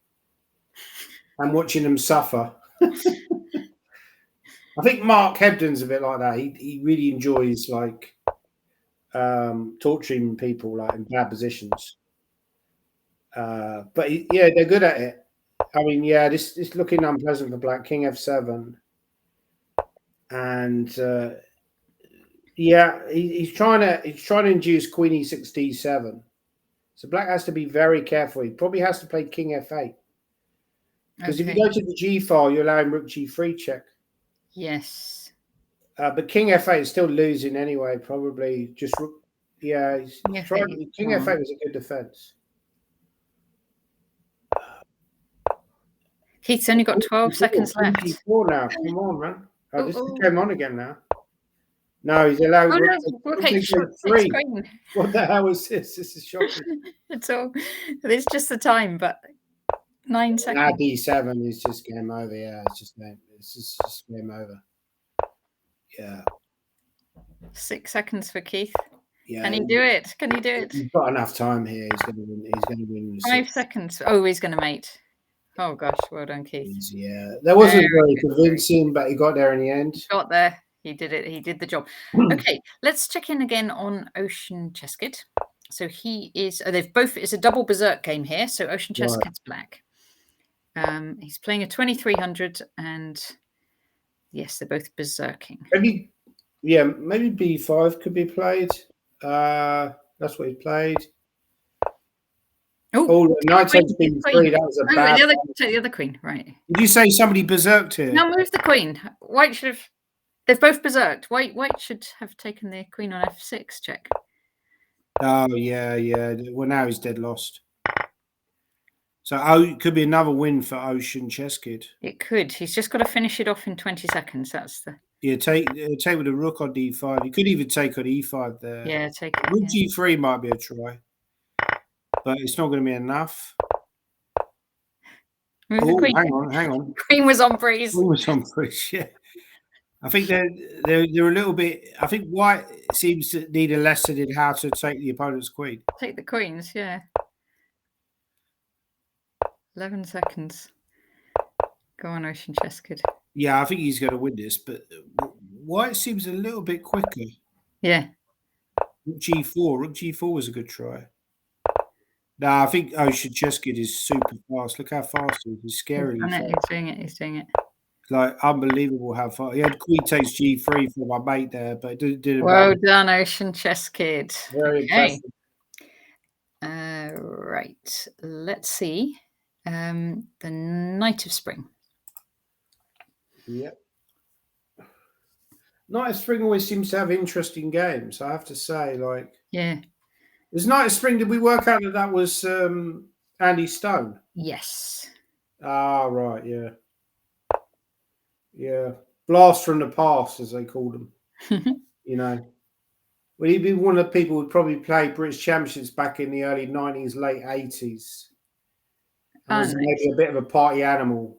[SPEAKER 2] and watching them suffer. I think Mark Hebden's a bit like that. He really enjoys like torturing people like in bad positions. But yeah, they're good at it. I mean, yeah, this is looking unpleasant for black. King f7, and yeah, he's trying to induce queen e6 d7. So black has to be very careful. He probably has to play king f8 because if you go to the g file, you're allowing rook g3 check.
[SPEAKER 1] Yes.
[SPEAKER 2] But king f8 is still losing anyway. Probably just yeah. King f8 was a good defense.
[SPEAKER 1] Keith's only got 12 seconds left.
[SPEAKER 2] G4 now. Come on, man. This came on again now. No, he's allowed.
[SPEAKER 1] Oh, no. Okay,
[SPEAKER 2] what the hell is this? This is shocking.
[SPEAKER 1] It's just the time, but 9 seconds.
[SPEAKER 2] Now d7 is just game over. Yeah, it's just game over. Yeah.
[SPEAKER 1] 6 seconds for Keith.
[SPEAKER 2] Yeah.
[SPEAKER 1] Can he do it?
[SPEAKER 2] He's got enough time here. He's going to win.
[SPEAKER 1] 5 seconds. Oh, he's going to mate. Oh gosh, well done, Keith.
[SPEAKER 2] Yeah, that wasn't very convincing, but he got there in the end.
[SPEAKER 1] Got there. He did it. He did the job. Okay, let's check in again on Ocean Cheskid. So he is. They've both. It's a double berserk game here. So Ocean Cheskid's black. He's playing a 2300, and yes, they're both berserking.
[SPEAKER 2] Maybe b5 could be played. That's what he played.
[SPEAKER 1] Oh,
[SPEAKER 2] knight takes b3. That was a bad.
[SPEAKER 1] Take the other queen, right?
[SPEAKER 2] Did you say somebody berserked here?
[SPEAKER 1] Now move the queen. White should have. They've both berserked. White should have taken the queen on f6 check.
[SPEAKER 2] Oh yeah. Well, now he's dead lost. So it could be another win for Ocean Cheskid.
[SPEAKER 1] It could. He's just got to finish it off in 20 seconds. That's the.
[SPEAKER 2] Yeah, take with a rook on d5. You could even take on e5 there.
[SPEAKER 1] Yeah, take it.
[SPEAKER 2] Rook g3 might be a try, but it's not going to be enough.
[SPEAKER 1] Move the queen.
[SPEAKER 2] Hang on.
[SPEAKER 1] Queen was on breeze.
[SPEAKER 2] Queen was on breeze. Yeah. I think they're a little bit. I think White seems to need a lesson in how to take the opponent's queen.
[SPEAKER 1] Take the queens, yeah. 11 seconds. Go on, Ocean Cheskid.
[SPEAKER 2] Yeah, I think he's going to win this, but White seems a little bit quicker.
[SPEAKER 1] Yeah.
[SPEAKER 2] Rook g4. Rook g4 was a good try. No, I think Ocean Cheskid is super fast. Look how fast he is. He's scary.
[SPEAKER 1] He's doing it.
[SPEAKER 2] Like, unbelievable how far. He had queen takes g3 for my mate there, but it didn't
[SPEAKER 1] well done, Ocean Cheskid.
[SPEAKER 2] Very impressive.
[SPEAKER 1] right, let's see. The Knight of Spring.
[SPEAKER 2] Yeah. Knight of Spring always seems to have interesting games, I have to say. Like,
[SPEAKER 1] yeah.
[SPEAKER 2] Was Knight of Spring, did we work out that was Andy Stone?
[SPEAKER 1] Yes.
[SPEAKER 2] Ah, right, yeah. Yeah. Blast from the past, as they called them. You know. Well, he'd be one of the people who'd probably play British Championships back in the early 90s, late 80s. And was maybe a bit of a party animal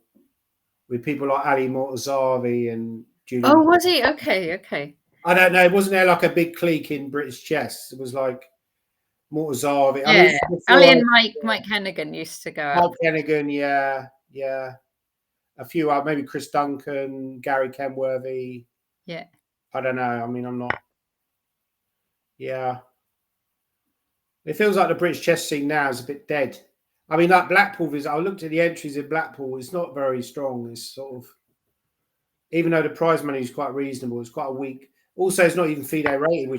[SPEAKER 2] with people like Ali Mortazavi and Julian.
[SPEAKER 1] Oh, was he? Okay, okay.
[SPEAKER 2] I don't know. Wasn't there like a big clique in British chess? It was like Mortazavi.
[SPEAKER 1] Yeah,
[SPEAKER 2] I mean,
[SPEAKER 1] Ali and Mike Hennigan used to go out.
[SPEAKER 2] Mike Hennigan, yeah. A few, maybe Chris Duncan, Gary Kenworthy.
[SPEAKER 1] Yeah.
[SPEAKER 2] I don't know. I mean, I'm not. Yeah. It feels like the British chess scene now is a bit dead. I mean, like Blackpool, I looked at the entries in Blackpool. It's not very strong. It's sort of, even though the prize money is quite reasonable, it's quite a weak. Also, it's not even FIDE rated,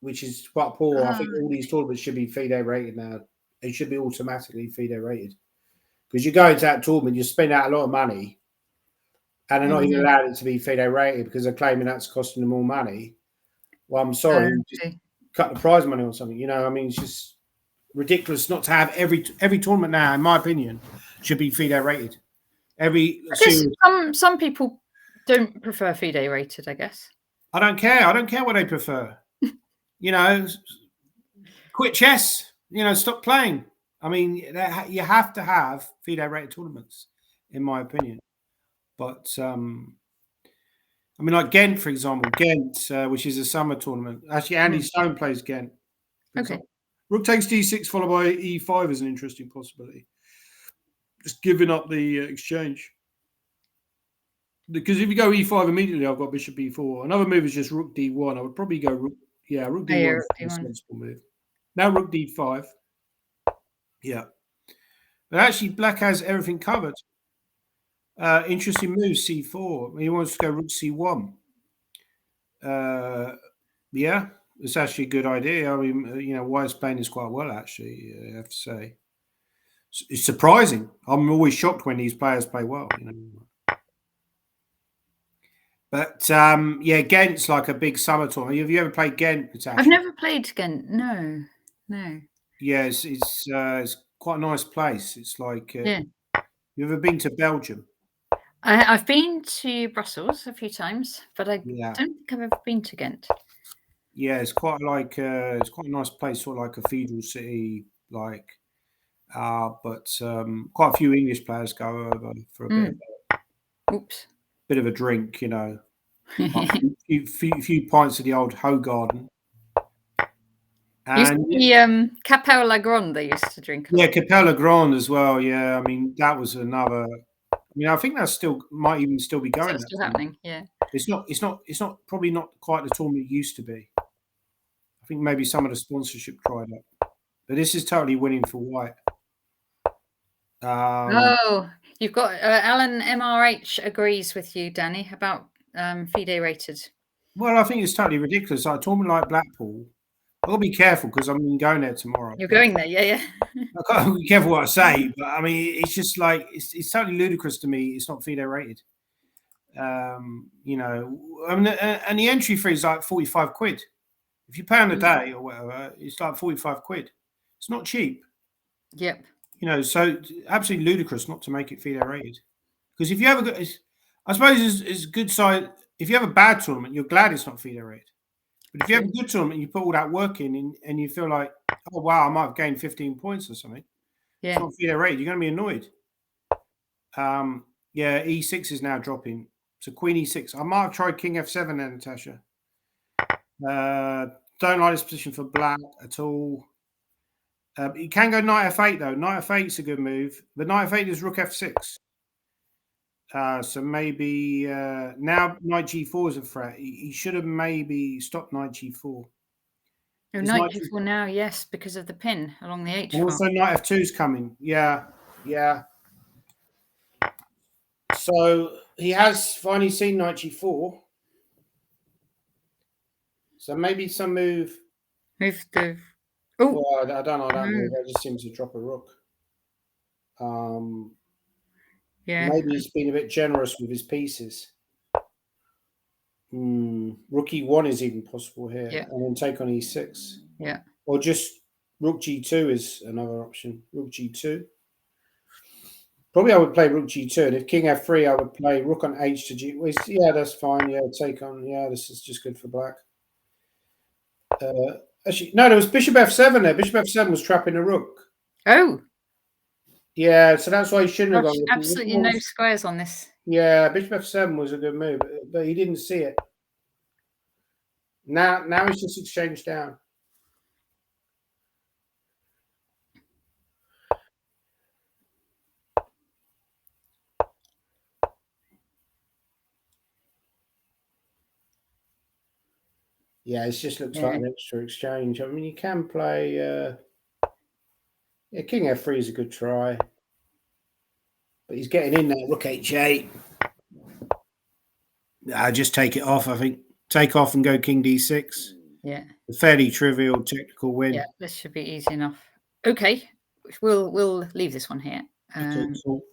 [SPEAKER 2] which is quite poor. I think all these tournaments should be FIDE rated now. It should be automatically FIDE rated. Because you go into that tournament, you spend out a lot of money, and they're not even allowed it to be FIDE rated because they're claiming that's costing them more money. Well, I'm sorry, just cut the prize money or something. You know, I mean, it's just ridiculous not to have every tournament now, in my opinion, should be FIDE rated.
[SPEAKER 1] Some people don't prefer FIDE rated, I guess.
[SPEAKER 2] I don't care. I don't care what they prefer. You know, quit chess. You know, stop playing. I mean, you have to have FIDE rated tournaments, in my opinion. But I mean, like Ghent, for example, which is a summer tournament. Actually, Andy Stone plays Ghent.
[SPEAKER 1] Okay.
[SPEAKER 2] Rook takes d6 followed by e5 is an interesting possibility. Just giving up the exchange. Because if you go e5 immediately, I've got bishop e4. Another move is just rook d1. I would probably go rook d1 is a sensible move. Now rook d5. Yeah. But actually, black has everything covered. Interesting move, c4. He wants to go rook c1. Yeah, it's actually a good idea. I mean, you know, white's playing this quite well, actually, I have to say. It's surprising. I'm always shocked when these players play well, you know. But yeah, Ghent's like a big summer tournament. Have you ever played Ghent, Natasha?
[SPEAKER 1] I've never played Ghent. No.
[SPEAKER 2] Yeah, it's quite a nice place. It's like you ever been to Belgium?
[SPEAKER 1] I've been to Brussels a few times, but I don't think I've ever been to Ghent.
[SPEAKER 2] Yeah, it's quite like it's quite a nice place, sort of like a cathedral city, like. But quite a few English players go over for a bit of a drink, you know. A few pints of the old Hoe Garden. And
[SPEAKER 1] the Capelle La Grande they used to drink.
[SPEAKER 2] Yeah, Capelle La Grande as well. Yeah, I mean that was another. I mean, I think that might even still be going.
[SPEAKER 1] Still happening. Yeah.
[SPEAKER 2] It's not probably not quite the tournament it used to be. I think maybe some of the sponsorship dried up, but this is totally winning for white.
[SPEAKER 1] You've got Alan MRH agrees with you, Danny, about FIDE rated.
[SPEAKER 2] Well, I think it's totally ridiculous. Like a tournament like Blackpool, I've got to be careful because I'm going there tomorrow.
[SPEAKER 1] You're going there, yeah.
[SPEAKER 2] I've got to be careful what I say, but I mean, it's just like it's totally ludicrous to me. It's not FIDE rated. You know, I mean, and the entry fee is like 45 quid. If you pay on the day or whatever, it's like 45 quid. It's not cheap.
[SPEAKER 1] Yep.
[SPEAKER 2] You know, so absolutely ludicrous not to make it FIDE rated. Because if you have a good, I suppose it's a good side. If you have a bad tournament, you're glad it's not FIDE rated. But if you have a good tournament, you put all that work in, and you feel like, oh wow, I might have gained 15 points or something. Yeah. It's not FIDE rated. You're going to be annoyed. Yeah, e6 is now dropping. So queen e6. I might have tried king f7 there, Natasha. Don't like this position for black at all. You can go knight f8 though. Knight f8 is a good move. But knight f8 is rook f6. So maybe now knight g4 is a threat. He should have maybe stopped knight g4.
[SPEAKER 1] Oh, knight g4 now, yes, because of the pin along the h file.
[SPEAKER 2] And also knight f2 is coming. Yeah. So he has finally seen knight g4. So maybe some move.
[SPEAKER 1] Move the.
[SPEAKER 2] Well, I don't like that move. That just seems to drop a rook.
[SPEAKER 1] Yeah.
[SPEAKER 2] Maybe he's been a bit generous with his pieces. Rook e1 is even possible here,
[SPEAKER 1] Yeah.
[SPEAKER 2] and then take on e6.
[SPEAKER 1] Yeah.
[SPEAKER 2] Or just rook g2 is another option. Rook g2. Probably I would play rook g2, and if king f3, I would play rook on h to g. Yeah, that's fine. Yeah, take on. Yeah, this is just good for black. Actually, no, there was bishop f7 there. Bishop f7 was trapping a rook.
[SPEAKER 1] Oh.
[SPEAKER 2] Yeah, so that's why he shouldn't have gone.
[SPEAKER 1] Absolutely no squares on this.
[SPEAKER 2] Yeah, bishop f7 was a good move, but he didn't see it. Now he's just exchanged down. Yeah, it just looks like an extra exchange. I mean, you can play. Yeah, king f3 is a good try, but he's getting in there. Rook h8. I just take it off. I think take off and go king d6.
[SPEAKER 1] Yeah,
[SPEAKER 2] a fairly trivial technical win.
[SPEAKER 1] Yeah, this should be easy enough. Okay, we'll leave this one here.
[SPEAKER 2] Okay, cool.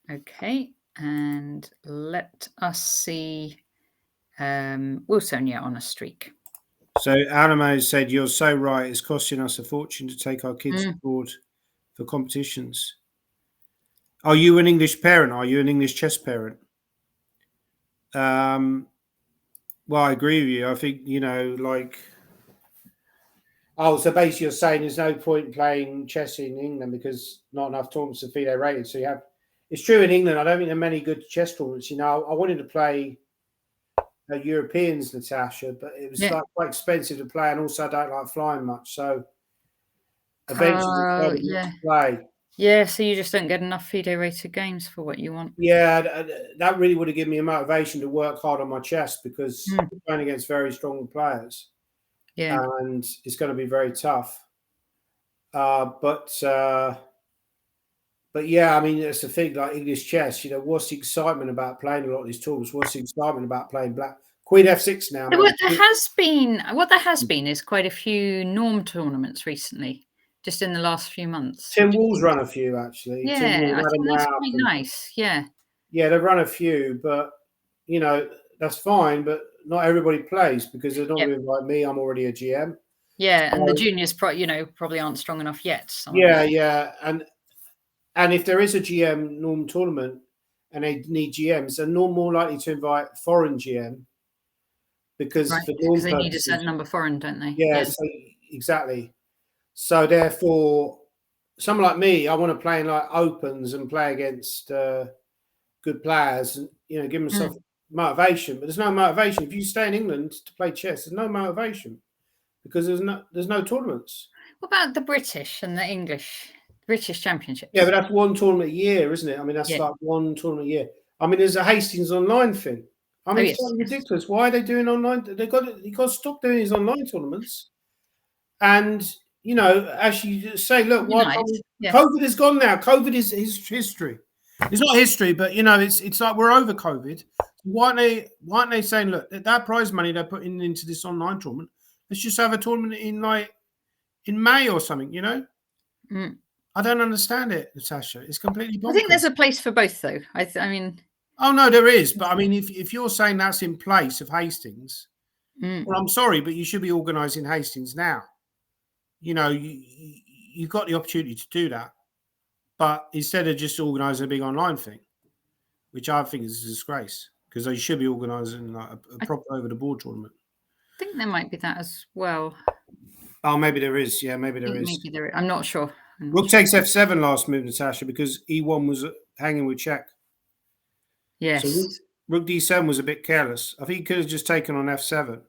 [SPEAKER 1] Okay, and let us see Wilsonia on a streak.
[SPEAKER 2] So Alamo said, "You're so right. It's costing us a fortune to take our kids abroad for competitions." Are you an English parent? Are you an English chess parent? Well, I agree with you. I think, so basically you're saying there's no point playing chess in England because not enough tournaments are FIDE rated. So it's true in England. I don't think there are many good chess tournaments. I wanted to play Europeans, Natasha, but it was quite expensive to play, and also I don't like flying much. So eventually decided not to play.
[SPEAKER 1] Yeah, so you just don't get enough FIDE rated games for what you want.
[SPEAKER 2] Yeah, that really would have given me a motivation to work hard on my chess because I'm playing against very strong players.
[SPEAKER 1] Yeah,
[SPEAKER 2] and it's going to be very tough. But yeah, I mean, that's the thing. Like English chess, what's the excitement about playing a lot of these tournaments? What's the excitement about playing black? Queen f6 now.
[SPEAKER 1] What there has been is quite a few norm tournaments recently, just in the last few months.
[SPEAKER 2] Tim Wall's run a few actually.
[SPEAKER 1] Yeah, I think that's quite nice. Yeah,
[SPEAKER 2] they've run a few, but that's fine. But not everybody plays because they're not really like me. I'm already a GM.
[SPEAKER 1] Yeah, and the juniors, probably aren't strong enough yet.
[SPEAKER 2] Yeah, and if there is a GM norm tournament and they need GMs, they're more likely to invite foreign GM because for norm
[SPEAKER 1] they need a certain number foreign, don't they?
[SPEAKER 2] Yeah, so exactly. So therefore, someone like me, I want to play in like opens and play against good players and give myself motivation. But there's no motivation if you stay in England to play chess. There's no motivation because there's no tournaments.
[SPEAKER 1] What about the British and the English British Championships?
[SPEAKER 2] Yeah, but that's one tournament a year, isn't it? I mean, that's like one tournament a year. I mean, there's a Hastings online thing. I mean, it's ridiculous. Why are they doing online? You got to stop doing these online tournaments. And actually say, look, COVID is gone now. COVID is history. It's not history, but it's like we're over COVID. Why aren't they saying, look, that prize money they're putting into this online tournament, let's just have a tournament in May or something, I don't understand it, Natasha. It's completely bonkers.
[SPEAKER 1] I think there's a place for both, though. I mean,
[SPEAKER 2] oh no, there is. But I mean, if you're saying that's in place of Hastings, well, I'm sorry, but you should be organising Hastings now. You've got the opportunity to do that, but instead of just organising a big online thing, which I think is a disgrace, because they should be organising like a proper over-the-board tournament.
[SPEAKER 1] I think there might be that as well.
[SPEAKER 2] Oh, maybe there is. Yeah, maybe there is.
[SPEAKER 1] Maybe there is. I'm not sure.
[SPEAKER 2] Rook takes f7 last move, Natasha, because e1 was hanging with check.
[SPEAKER 1] Yes.
[SPEAKER 2] So rook d7 was a bit careless. I think he could have just taken on f7,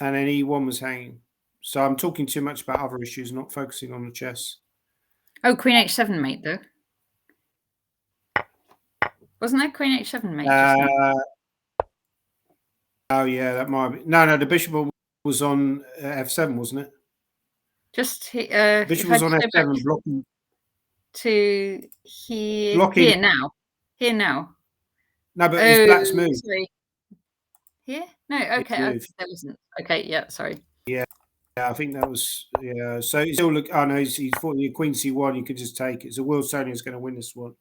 [SPEAKER 2] and then e1 was hanging. So I'm talking too much about other issues, not focusing on the chess.
[SPEAKER 1] Oh, queen h7 mate, though. Wasn't that queen h7 mate?
[SPEAKER 2] Oh, yeah, that might be. No, the bishop was on f7, wasn't it?
[SPEAKER 1] Just
[SPEAKER 2] bishop was on f7, blocking.
[SPEAKER 1] To here,
[SPEAKER 2] blocking.
[SPEAKER 1] Here now.
[SPEAKER 2] No, but it's black's move.
[SPEAKER 1] Sorry. Here? No, okay. That wasn't. Okay, yeah, sorry.
[SPEAKER 2] Yeah. I think that was So he's still look. Oh no, he's fought your Queen C1. You could just take it. So Wilsonia's going to win this one.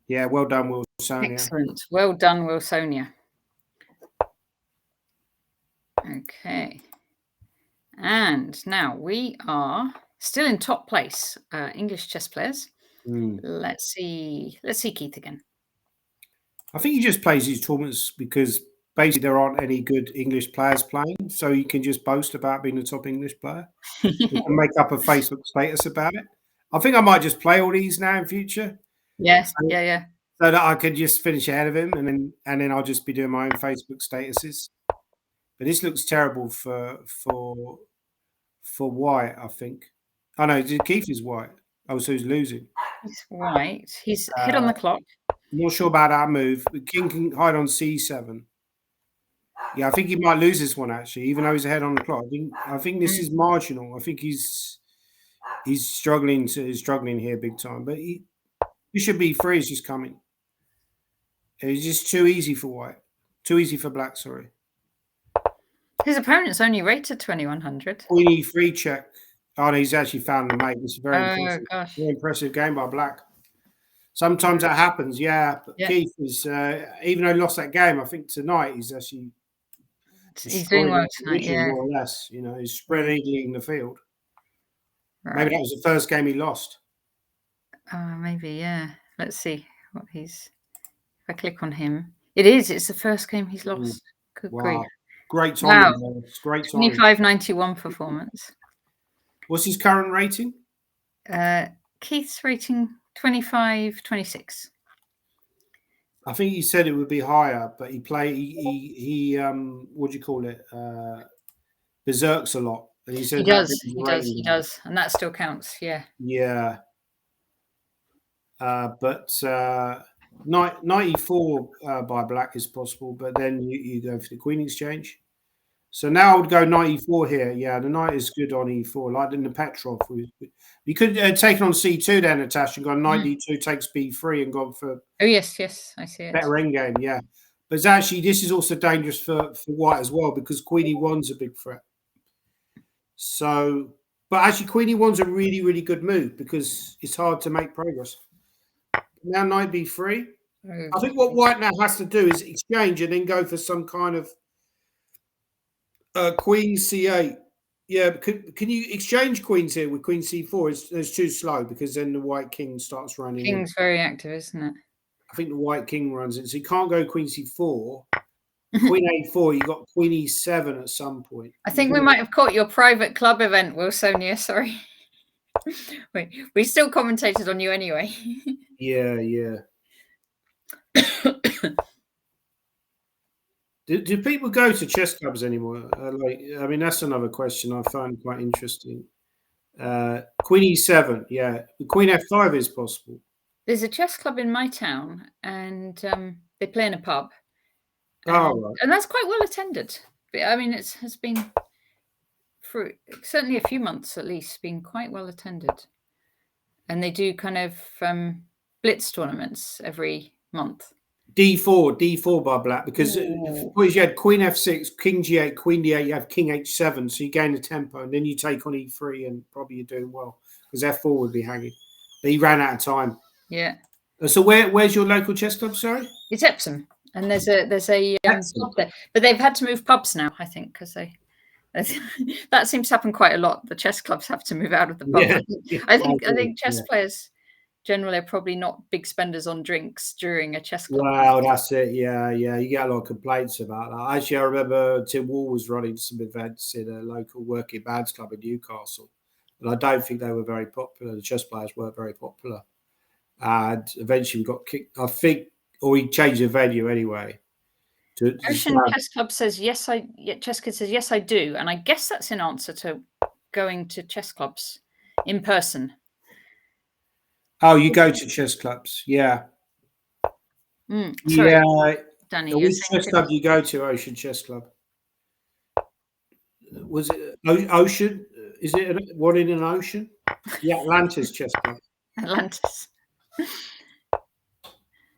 [SPEAKER 2] Yeah, well done, Wilsonia.
[SPEAKER 1] Excellent. Well done, Wilsonia. Okay. And now we are still in top place, English chess players. Let's see Keith again.
[SPEAKER 2] I think he just plays these tournaments because basically there aren't any good English players playing, so you can just boast about being the top English player. You can make up a Facebook status about it. I think I might just play all these now in future.
[SPEAKER 1] Yes, yeah.
[SPEAKER 2] So that I could just finish ahead of him, and then I'll just be doing my own Facebook statuses. But this looks terrible for White, I think. Oh no, Keith is White. Oh, so he's losing.
[SPEAKER 1] He's white. He's ahead on the clock.
[SPEAKER 2] I'm not sure about that move. But King can hide on C7. Yeah, I think he might lose this one actually, even though he's ahead on the clock. I think this is marginal. I think he's struggling here big time. But he should be free. Is just coming. It's just too easy for White. Too easy for Black. Sorry.
[SPEAKER 1] His opponent's only rated 2100.
[SPEAKER 2] Queen E3 check. Oh no, he's actually found the mate. It's a very impressive,
[SPEAKER 1] gosh.
[SPEAKER 2] very impressive game by Black. Sometimes that happens, yeah. But Keith is, even though he lost that game, I think tonight he's actually
[SPEAKER 1] doing well tonight,
[SPEAKER 2] more or less. You know, he's spread eagling the field.
[SPEAKER 1] Right.
[SPEAKER 2] Maybe that was the first game he lost.
[SPEAKER 1] Maybe, yeah. Let's see what he's. If I click on him, it's the first game he's lost. Good grief.
[SPEAKER 2] Great time. Wow. Great time.
[SPEAKER 1] 2591 performance.
[SPEAKER 2] What's his current rating?
[SPEAKER 1] Keith's rating 2526.
[SPEAKER 2] I think he said it would be higher, but he what do you call it? Berserks a lot. And he said
[SPEAKER 1] he does. And that still counts, yeah.
[SPEAKER 2] Yeah. But 94 by Black is possible, but then you go for the Queen exchange. So now I would go 94 here. Yeah, the knight is good on E4, like in the Petrov. You could take on C2 then, Natasha, and gone knight D2 takes B3 and gone for.
[SPEAKER 1] Oh yes, I see it.
[SPEAKER 2] Better endgame, yeah. But it's actually, this is also dangerous for White as well because Queen E1's a big threat. So, but actually, Queen E1's a really, really good move because it's hard to make progress. Now knight B3. I think what White now has to do is exchange and then go for some kind of Queen C8. Yeah, can you exchange queens here with Queen C4? It's too slow because then the White King starts running.
[SPEAKER 1] King's very active, isn't it?
[SPEAKER 2] I think the White King runs it, so you can't go Queen C4. Queen A4, you got Queen E7 at some point.
[SPEAKER 1] I think we might have caught your private club event, Wilsonia. Sorry. Wait, we still commentated on you anyway.
[SPEAKER 2] Yeah. Do people go to chess clubs anymore? I mean, that's another question I find quite interesting. Queen E7, yeah. Queen F5 is possible.
[SPEAKER 1] There's a chess club in my town, and they play in a pub.
[SPEAKER 2] Right.
[SPEAKER 1] And that's quite well attended. I mean, it has been for certainly a few months at least been quite well attended. And they do kind of blitz tournaments every month.
[SPEAKER 2] D4 by Black, because you had Queen F6, King G8, Queen D8, you have King H7, so you gain the tempo, and then you take on E3, and probably you're doing well because F4 would be hanging. But he ran out of time.
[SPEAKER 1] Yeah.
[SPEAKER 2] So where's your local chess club? Sorry,
[SPEAKER 1] it's Epsom, and there's a pub there, but they've had to move pubs now, I think, because that seems to happen quite a lot. The chess clubs have to move out of the pub. Yeah. I think chess players generally are probably not big spenders on drinks during a chess club.
[SPEAKER 2] Wow, that's it. Yeah. You get a lot of complaints about that. Actually, I remember Tim Wall was running some events in a local working bands club in Newcastle, but I don't think they were very popular. The chess players weren't very popular, and eventually we got kicked. I think, or he changed the venue anyway.
[SPEAKER 1] Ocean Chess Club says yes. Chess Kid says yes, I do, and I guess that's in answer to going to chess clubs in person.
[SPEAKER 2] Oh, you go to chess clubs, yeah.
[SPEAKER 1] Sorry,
[SPEAKER 2] yeah,
[SPEAKER 1] Danny.
[SPEAKER 2] Which chess club do you go to? Ocean Chess Club. Was it Ocean? Is it one in an ocean? Yeah, Atlantis Chess Club.
[SPEAKER 1] Atlantis.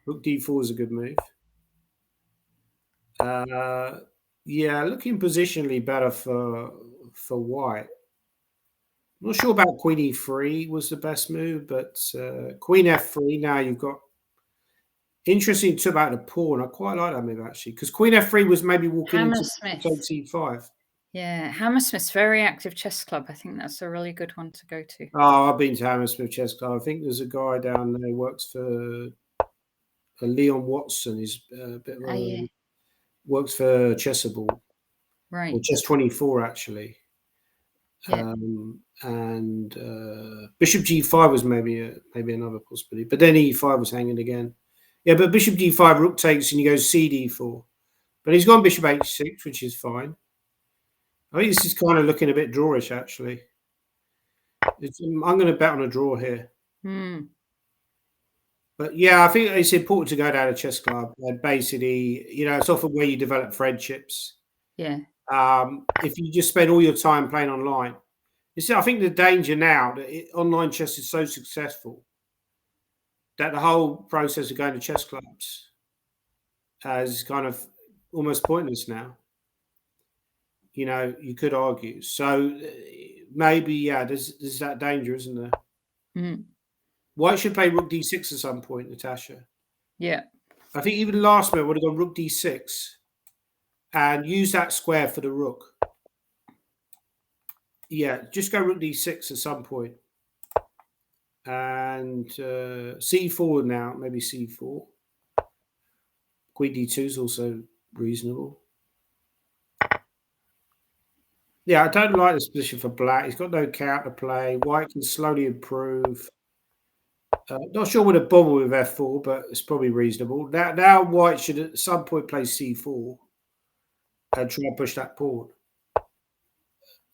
[SPEAKER 2] Rook D4 is a good move. Yeah, looking positionally better for white. I'm not sure about queen e3 was the best move, but queen f3. Now you've got interesting to about the pawn. I quite like that move actually, because queen f3 was maybe walking into c5.
[SPEAKER 1] Yeah, Hammersmith's very active chess club. I think that's a really good one to go to.
[SPEAKER 2] Oh, I've been to Hammersmith Chess Club. I think there's a guy down there who works for Leon Watson. He's a bit of a, works for Chessable,
[SPEAKER 1] right?
[SPEAKER 2] Or Chess24 actually.
[SPEAKER 1] Yeah.
[SPEAKER 2] And Bishop g5 was maybe another possibility, but then e5 was hanging again. Yeah, but Bishop d5, rook takes, and you go cd4. But he's gone Bishop h6, which is fine. I think this is kind of looking a bit drawish actually. I'm going to bet on a draw here. But yeah, I think it's important to go down to a chess club and basically, it's often where you develop friendships.
[SPEAKER 1] Yeah.
[SPEAKER 2] If you just spend all your time playing online, you see, I think the danger now that online chess is so successful that the whole process of going to chess clubs is kind of almost pointless now. You could argue. So maybe, yeah, there's that danger, isn't there? White should play rook d6 at some point, Natasha.
[SPEAKER 1] Yeah.
[SPEAKER 2] I think even last move would have gone rook d6 and use that square for the rook. Yeah, just go rook d6 at some point. And c4 now, maybe c4. Queen d2 is also reasonable. Yeah, I don't like this position for black. He's got no counterplay. White can slowly improve. Not sure what a bobble with f4, but it's probably reasonable. Now white should at some point play c4 and try and push that pawn.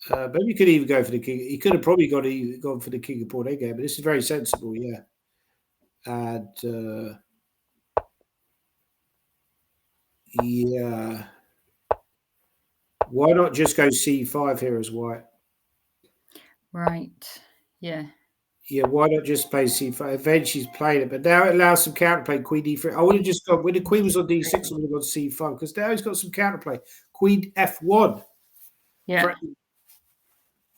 [SPEAKER 2] But you could even go for the king. He could have probably gone for the king of pawn again, but this is very sensible, yeah. And yeah, why not just go c5 here as white?
[SPEAKER 1] Right. Yeah.
[SPEAKER 2] Yeah, why not just play c5? Eventually he's played it, but now it allows some counterplay. Queen d3. I would have just gone when the queen was on d6. I would have gone c5 because now he's got some counterplay. Queen f1.
[SPEAKER 1] Yeah.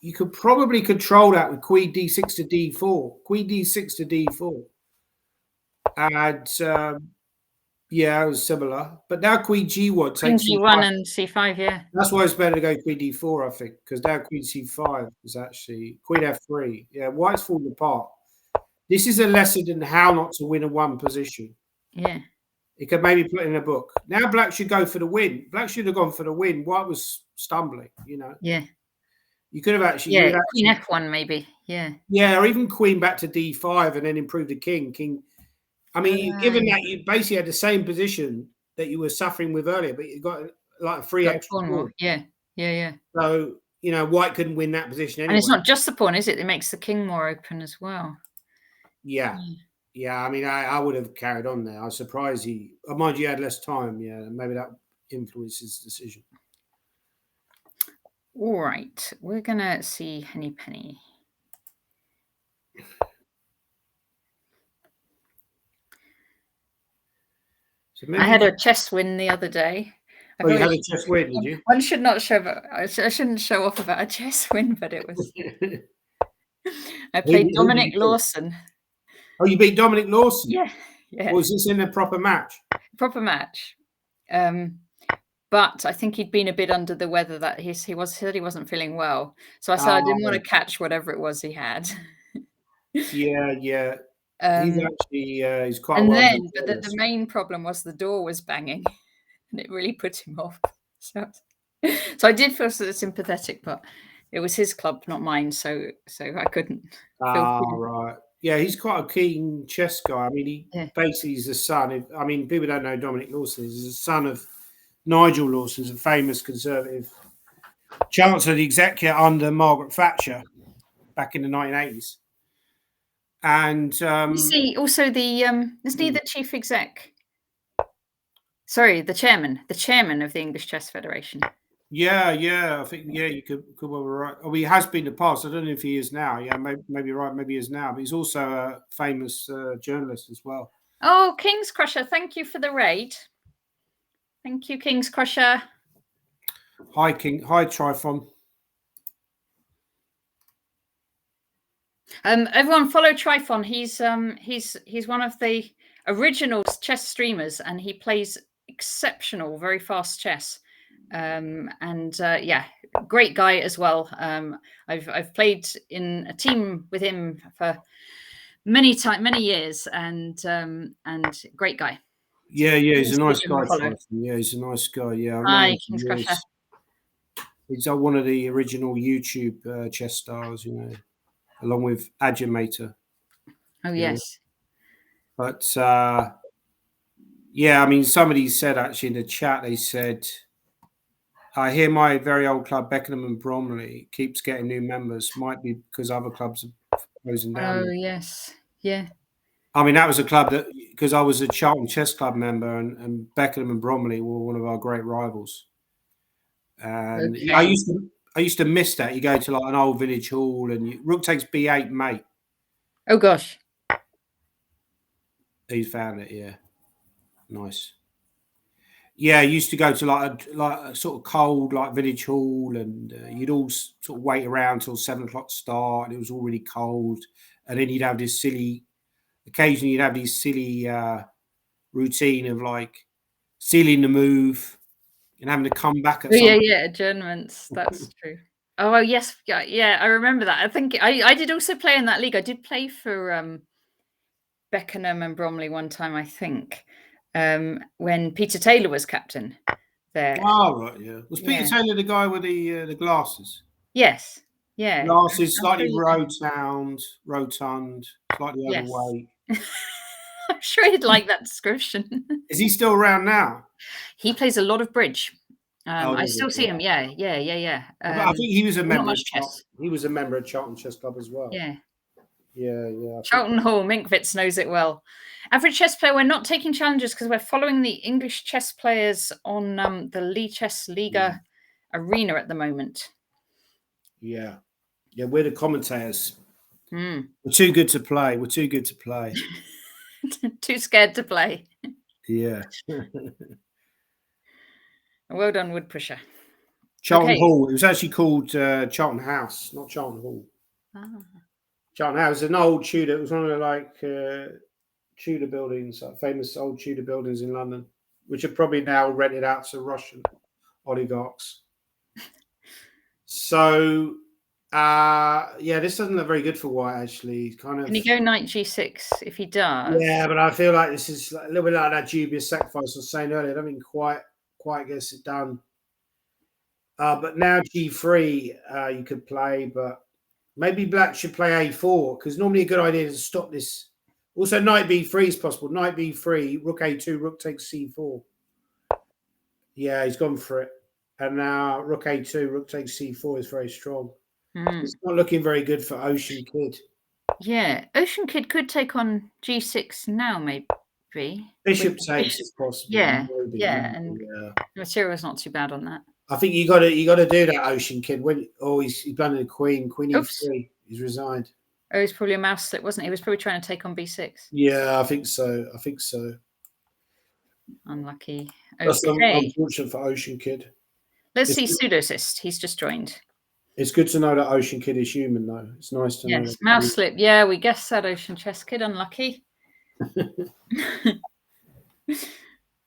[SPEAKER 2] You could probably control that with queen d6 to d4. Queen d6 to d4. And yeah, it was similar. But now queen g1 takes
[SPEAKER 1] queen g1 and c5, yeah.
[SPEAKER 2] That's why it's better to go queen d4, I think, because now queen c5 is actually queen f3. Yeah, white's falling apart. This is a lesson in how not to win a one position.
[SPEAKER 1] Yeah.
[SPEAKER 2] It could maybe put in a book. Now black should go for the win. Black should have gone for the win. White was stumbling,
[SPEAKER 1] Yeah.
[SPEAKER 2] You could have actually...
[SPEAKER 1] Yeah, queen f1 maybe, yeah.
[SPEAKER 2] Yeah, or even queen back to d5 and then improve the king. I mean, given that you basically had the same position that you were suffering with earlier, but you got like a free extra pawn.
[SPEAKER 1] Yeah.
[SPEAKER 2] So, white couldn't win that position anyway.
[SPEAKER 1] And it's not just the pawn, is it? It makes the king more open as well.
[SPEAKER 2] Yeah. Yeah, I mean, I would have carried on there. I was surprised mind you, had less time. Yeah, maybe that influences the decision.
[SPEAKER 1] All right, we're going to see Henny Penny. So I had a chess win the other day.
[SPEAKER 2] Oh, you had a chess win, did you?
[SPEAKER 1] One should not show. I shouldn't show off about a chess win, but it was. I played Dominic Lawson.
[SPEAKER 2] Oh, you beat Dominic Lawson?
[SPEAKER 1] Yeah.
[SPEAKER 2] Was this in a proper match?
[SPEAKER 1] Proper match. But I think he'd been a bit under the weather. That he said he wasn't feeling well, so I said I didn't want to catch whatever it was he had.
[SPEAKER 2] Yeah. He's actually he's quite.
[SPEAKER 1] And then, but the main problem was the door was banging, and it really put him off. So I did feel sort of sympathetic, but it was his club, not mine, so I couldn't.
[SPEAKER 2] Right. Yeah, he's quite a keen chess guy. I mean, basically he's the son. I mean, people don't know Dominic Lawson. He's the son of Nigel Lawson, a famous Conservative Chancellor of the Exchequer under Margaret Thatcher back in the 1980s. And
[SPEAKER 1] you see, also isn't he the chief exec? Sorry, the chairman of the English Chess Federation.
[SPEAKER 2] Yeah. I think you could well be right. Oh, he has been in the past. I don't know if he is now. Yeah, maybe right. Maybe he is now. But he's also a famous journalist as well.
[SPEAKER 1] Oh, King's Crusher! Thank you for the raid. Thank you, King's Crusher.
[SPEAKER 2] Hi, King. Hi, Trifon.
[SPEAKER 1] Everyone follow Trifon. He's one of the original chess streamers, and he plays exceptional, very fast chess. Yeah, great guy as well. I've played in a team with him for many years, and great guy.
[SPEAKER 2] Yeah, he's a nice guy. Yeah, he's a nice guy. Yeah,
[SPEAKER 1] Hi, King's Crusher.
[SPEAKER 2] He's one of the original YouTube chess stars, along with Agitator.
[SPEAKER 1] Oh yes.
[SPEAKER 2] But yeah, I mean, somebody said actually in the chat, they said, I hear my very old club, Beckenham and Bromley, keeps getting new members. Might be because other clubs are closing down.
[SPEAKER 1] Oh yes, yeah.
[SPEAKER 2] I mean, that was a club that, because I was a Charlton Chess Club member, and Beckenham and Bromley were one of our great rivals. And
[SPEAKER 1] Okay.
[SPEAKER 2] I used to miss that. You go to like an old village hall, and Rook takes B8, mate.
[SPEAKER 1] Oh gosh.
[SPEAKER 2] He's found it, yeah. Nice. Yeah, I used to go to like a sort of cold like village hall, and you'd all sort of wait around till 7 o'clock start, and it was all really cold. And then you'd have this silly, occasionally you'd have these silly routine of like sealing the move and having to come back at
[SPEAKER 1] yeah, adjournments. That's true. Oh yes, yeah, I remember that. I think I did also play in that league. I did play for Beckenham and Bromley one time, I think, when Peter Taylor was captain there.
[SPEAKER 2] Oh right, yeah. Was Peter Taylor the guy with the glasses?
[SPEAKER 1] Yes. Yeah.
[SPEAKER 2] Glasses, slightly rotund, slightly overweight.
[SPEAKER 1] I'm sure he'd like that description.
[SPEAKER 2] Is he still around now?
[SPEAKER 1] He plays a lot of bridge. I still see him. Yeah.
[SPEAKER 2] I think he was a member. He was a member of Charlton Chess Club as well.
[SPEAKER 1] Yeah.
[SPEAKER 2] Yeah.
[SPEAKER 1] Charlton Hall, Minkwitz knows it well. Average chess player, we're not taking challenges because we're following the English chess players on the Lichess Liga arena at the moment.
[SPEAKER 2] Yeah, we're the commentators. We're too good to play.
[SPEAKER 1] Too scared to play.
[SPEAKER 2] Yeah.
[SPEAKER 1] Well done, Wood Pusher.
[SPEAKER 2] Charlton Hall. It was actually called Charlton House, not Charlton Hall. Charlton House is an old Tudor. It was one of the like Tudor buildings, like famous old Tudor buildings in London, which are probably now rented out to Russian oligarchs. So, this doesn't look very good for White, actually. Kind of.
[SPEAKER 1] Can he go knight g6 if he does?
[SPEAKER 2] Yeah, but I feel like this is a little bit like that dubious sacrifice I was saying earlier. I don't think quite gets it done. But now g3 you could play, but maybe Black should play a4, because normally a good idea is to stop this. Also, knight b3 is possible. Knight b3, rook a2, rook takes c4. Yeah, he's gone for it. And now rook a2, rook takes c4 is very strong. It's not looking very good for Ocean Kid.
[SPEAKER 1] Yeah, Ocean Kid could take on g6 now, maybe.
[SPEAKER 2] Bishop takes is possible.
[SPEAKER 1] Yeah, and the material's not too bad on that.
[SPEAKER 2] I think you got to do that, Ocean Kid. He's blundered a queen e3. He's resigned.
[SPEAKER 1] Oh, he's probably a mouse slip, wasn't he? He was probably trying to take on b6.
[SPEAKER 2] Yeah, I think so.
[SPEAKER 1] Unlucky.
[SPEAKER 2] That's unfortunate for Ocean Kid.
[SPEAKER 1] Let's see Pseudocyst. He's just joined.
[SPEAKER 2] It's good to know that Ocean Kid is human, though. It's nice to know.
[SPEAKER 1] Yes, mouse slip. Yeah, we guessed that, Ocean Chess Kid. Unlucky.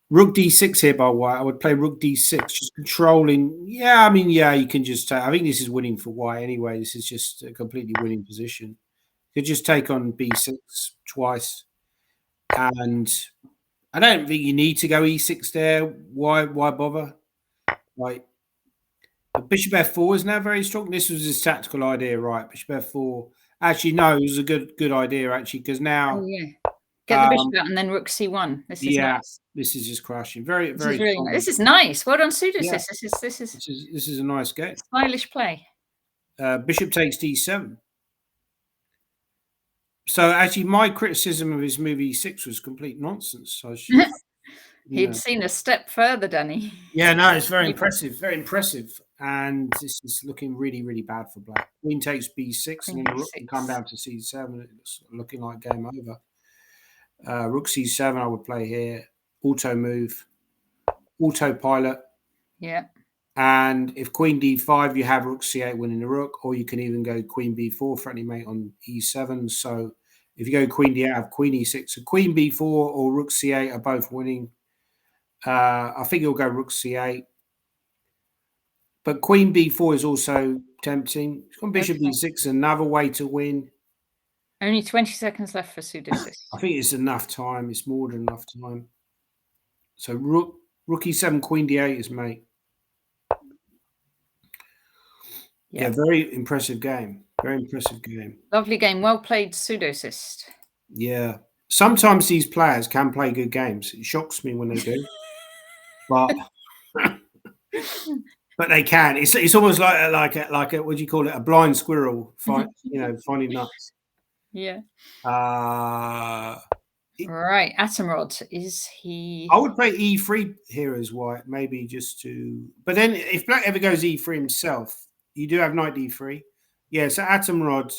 [SPEAKER 2] Rook d6 here by White. I would play rook d6, just controlling. Yeah, I mean, you can just take. I think this is winning for White anyway. This is just a completely winning position. You could just take on b6 twice. And I don't think you need to go e6 there. Why bother? Like, bishop f4 is now very strong. This was his tactical idea, right? Bishop f4. Actually, no, it was a good idea, actually, because now...
[SPEAKER 1] Oh, yeah. Get the bishop out and then rook c1. This is nice.
[SPEAKER 2] This is just crashing. Very.
[SPEAKER 1] This is nice. Well done, Pseudocyst.
[SPEAKER 2] This is a nice game.
[SPEAKER 1] Stylish play.
[SPEAKER 2] Bishop takes d7. So actually, my criticism of his move e6 was complete nonsense. I should,
[SPEAKER 1] He'd seen a step further, Danny.
[SPEAKER 2] Yeah, no, it's very impressive. Very impressive. And this is looking really, really bad for Black. Queen takes b6, and then the rook can come down to c7. It's looking like game over. Rook c7 I would play here. Auto move. Autopilot.
[SPEAKER 1] Yeah.
[SPEAKER 2] And if queen d5, you have rook c8 winning the rook, or you can even go queen b4, friendly mate on e7. So if you go queen d8, have queen e6. So queen b4 or rook c8 are both winning. I think you'll go rook c8. But queen b4 is also tempting. Bishop b6, another way to win.
[SPEAKER 1] Only 20 seconds left for pseudosys.
[SPEAKER 2] I think it's enough time. It's more than enough time. So rook e7, queen d8 is mate. Yeah, very impressive game. Very impressive game.
[SPEAKER 1] Lovely game. Well played, pseudosist.
[SPEAKER 2] Yeah. Sometimes these players can play good games. It shocks me when they do. But they can. It's almost like a what do you call it? A blind squirrel finding nuts.
[SPEAKER 1] Yeah.
[SPEAKER 2] Right,
[SPEAKER 1] Atomrod, is he?
[SPEAKER 2] I would play e3 here as white, maybe just to. But then if black ever goes e3 himself, you do have knight d3. Yeah, so Atomrod.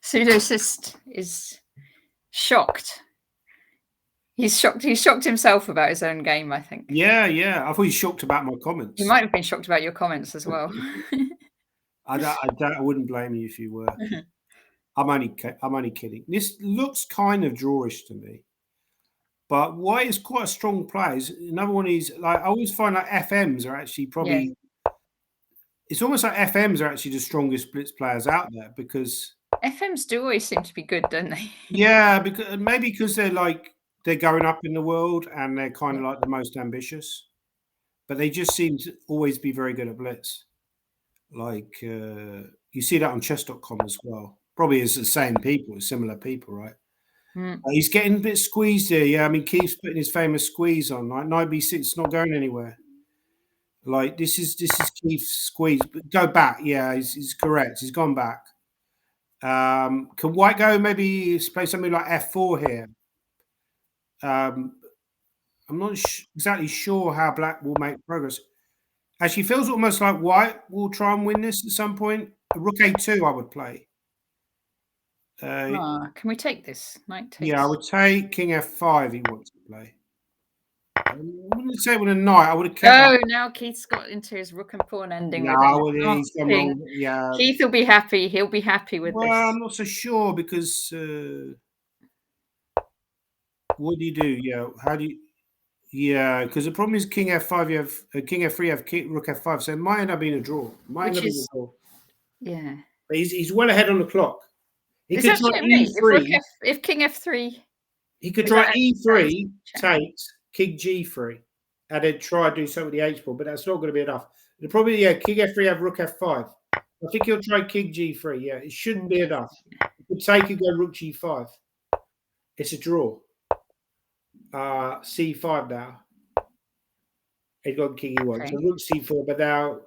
[SPEAKER 1] Pseudosist is shocked. He's shocked. He's shocked himself about his own game, I think.
[SPEAKER 2] Yeah. I thought he's shocked about my comments.
[SPEAKER 1] You might have been shocked about your comments as well.
[SPEAKER 2] I wouldn't blame you if you were. I'm only kidding. This looks kind of drawish to me. But white is quite a strong player. Another one is like I always find like FMs are actually probably. Yeah. It's almost like FMs are actually the strongest blitz players out there because
[SPEAKER 1] FMs do always seem to be good, don't they?
[SPEAKER 2] Yeah, because they're going up in the world and they're kind of like the most ambitious, but they just seem to always be very good at blitz. Like you see that on chess.com as well. Probably it's the same people, similar people, right? He's getting a bit squeezed here. Yeah, I mean, Keith's putting his famous squeeze on. Like knight b6, it's not going anywhere. Like this is Keith's squeeze. But go back. Yeah, he's correct. He's gone back. Can white go maybe play something like f4 here? I'm not exactly sure how black will make progress. Actually, feels almost like white will try and win this at some point. Rook a2, I would play.
[SPEAKER 1] Can we take this? Knight takes.
[SPEAKER 2] Yeah, I would take king f5. He wants to play. I wouldn't say with a knight. I would have kept.
[SPEAKER 1] Oh, now Keith's got into his rook and pawn ending.
[SPEAKER 2] No, he's done wrong. Yeah,
[SPEAKER 1] Keith will be happy. He'll be happy with this.
[SPEAKER 2] Well, I'm not so sure because what do you do? Yeah, how do you? Yeah, because the problem is king f5. You have king f3. You have rook f5. So it might end up being a draw.
[SPEAKER 1] Yeah,
[SPEAKER 2] but he's well ahead on the clock. He
[SPEAKER 1] could try e3. If king f3,
[SPEAKER 2] he could try e3, takes king g3, and then try to do something with the h-ball. But that's not going to be enough. The problem, king f3, have rook f5. I think he'll try king g3. Yeah, it shouldn't be enough. You could take and go rook g5. It's a draw. C5 now. He's got king e1. Okay. So rook c4, but now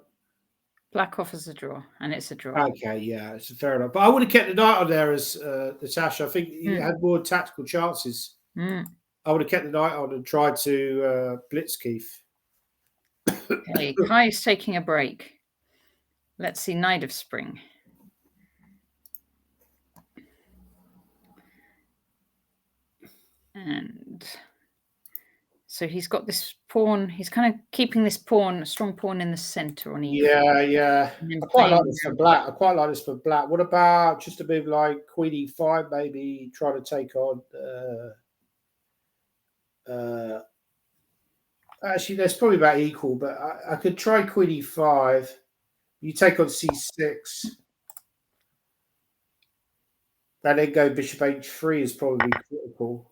[SPEAKER 1] black offers a draw, and it's a draw.
[SPEAKER 2] Okay, yeah, it's fair enough. But I would have kept the knight on there as Natasha. I think he had more tactical chances. I would have kept the knight on and tried to blitz Keith.
[SPEAKER 1] Okay, Kai's taking a break. Let's see, knight of spring. And so he's got this pawn. He's kind of keeping this pawn, a strong pawn in the center on
[SPEAKER 2] e4. Yeah. I quite like this for black. What about just a bit like queen e5, maybe try to take on actually that's probably about equal, but I could try queen e5. You take on c6. And then go bishop h3 is probably critical.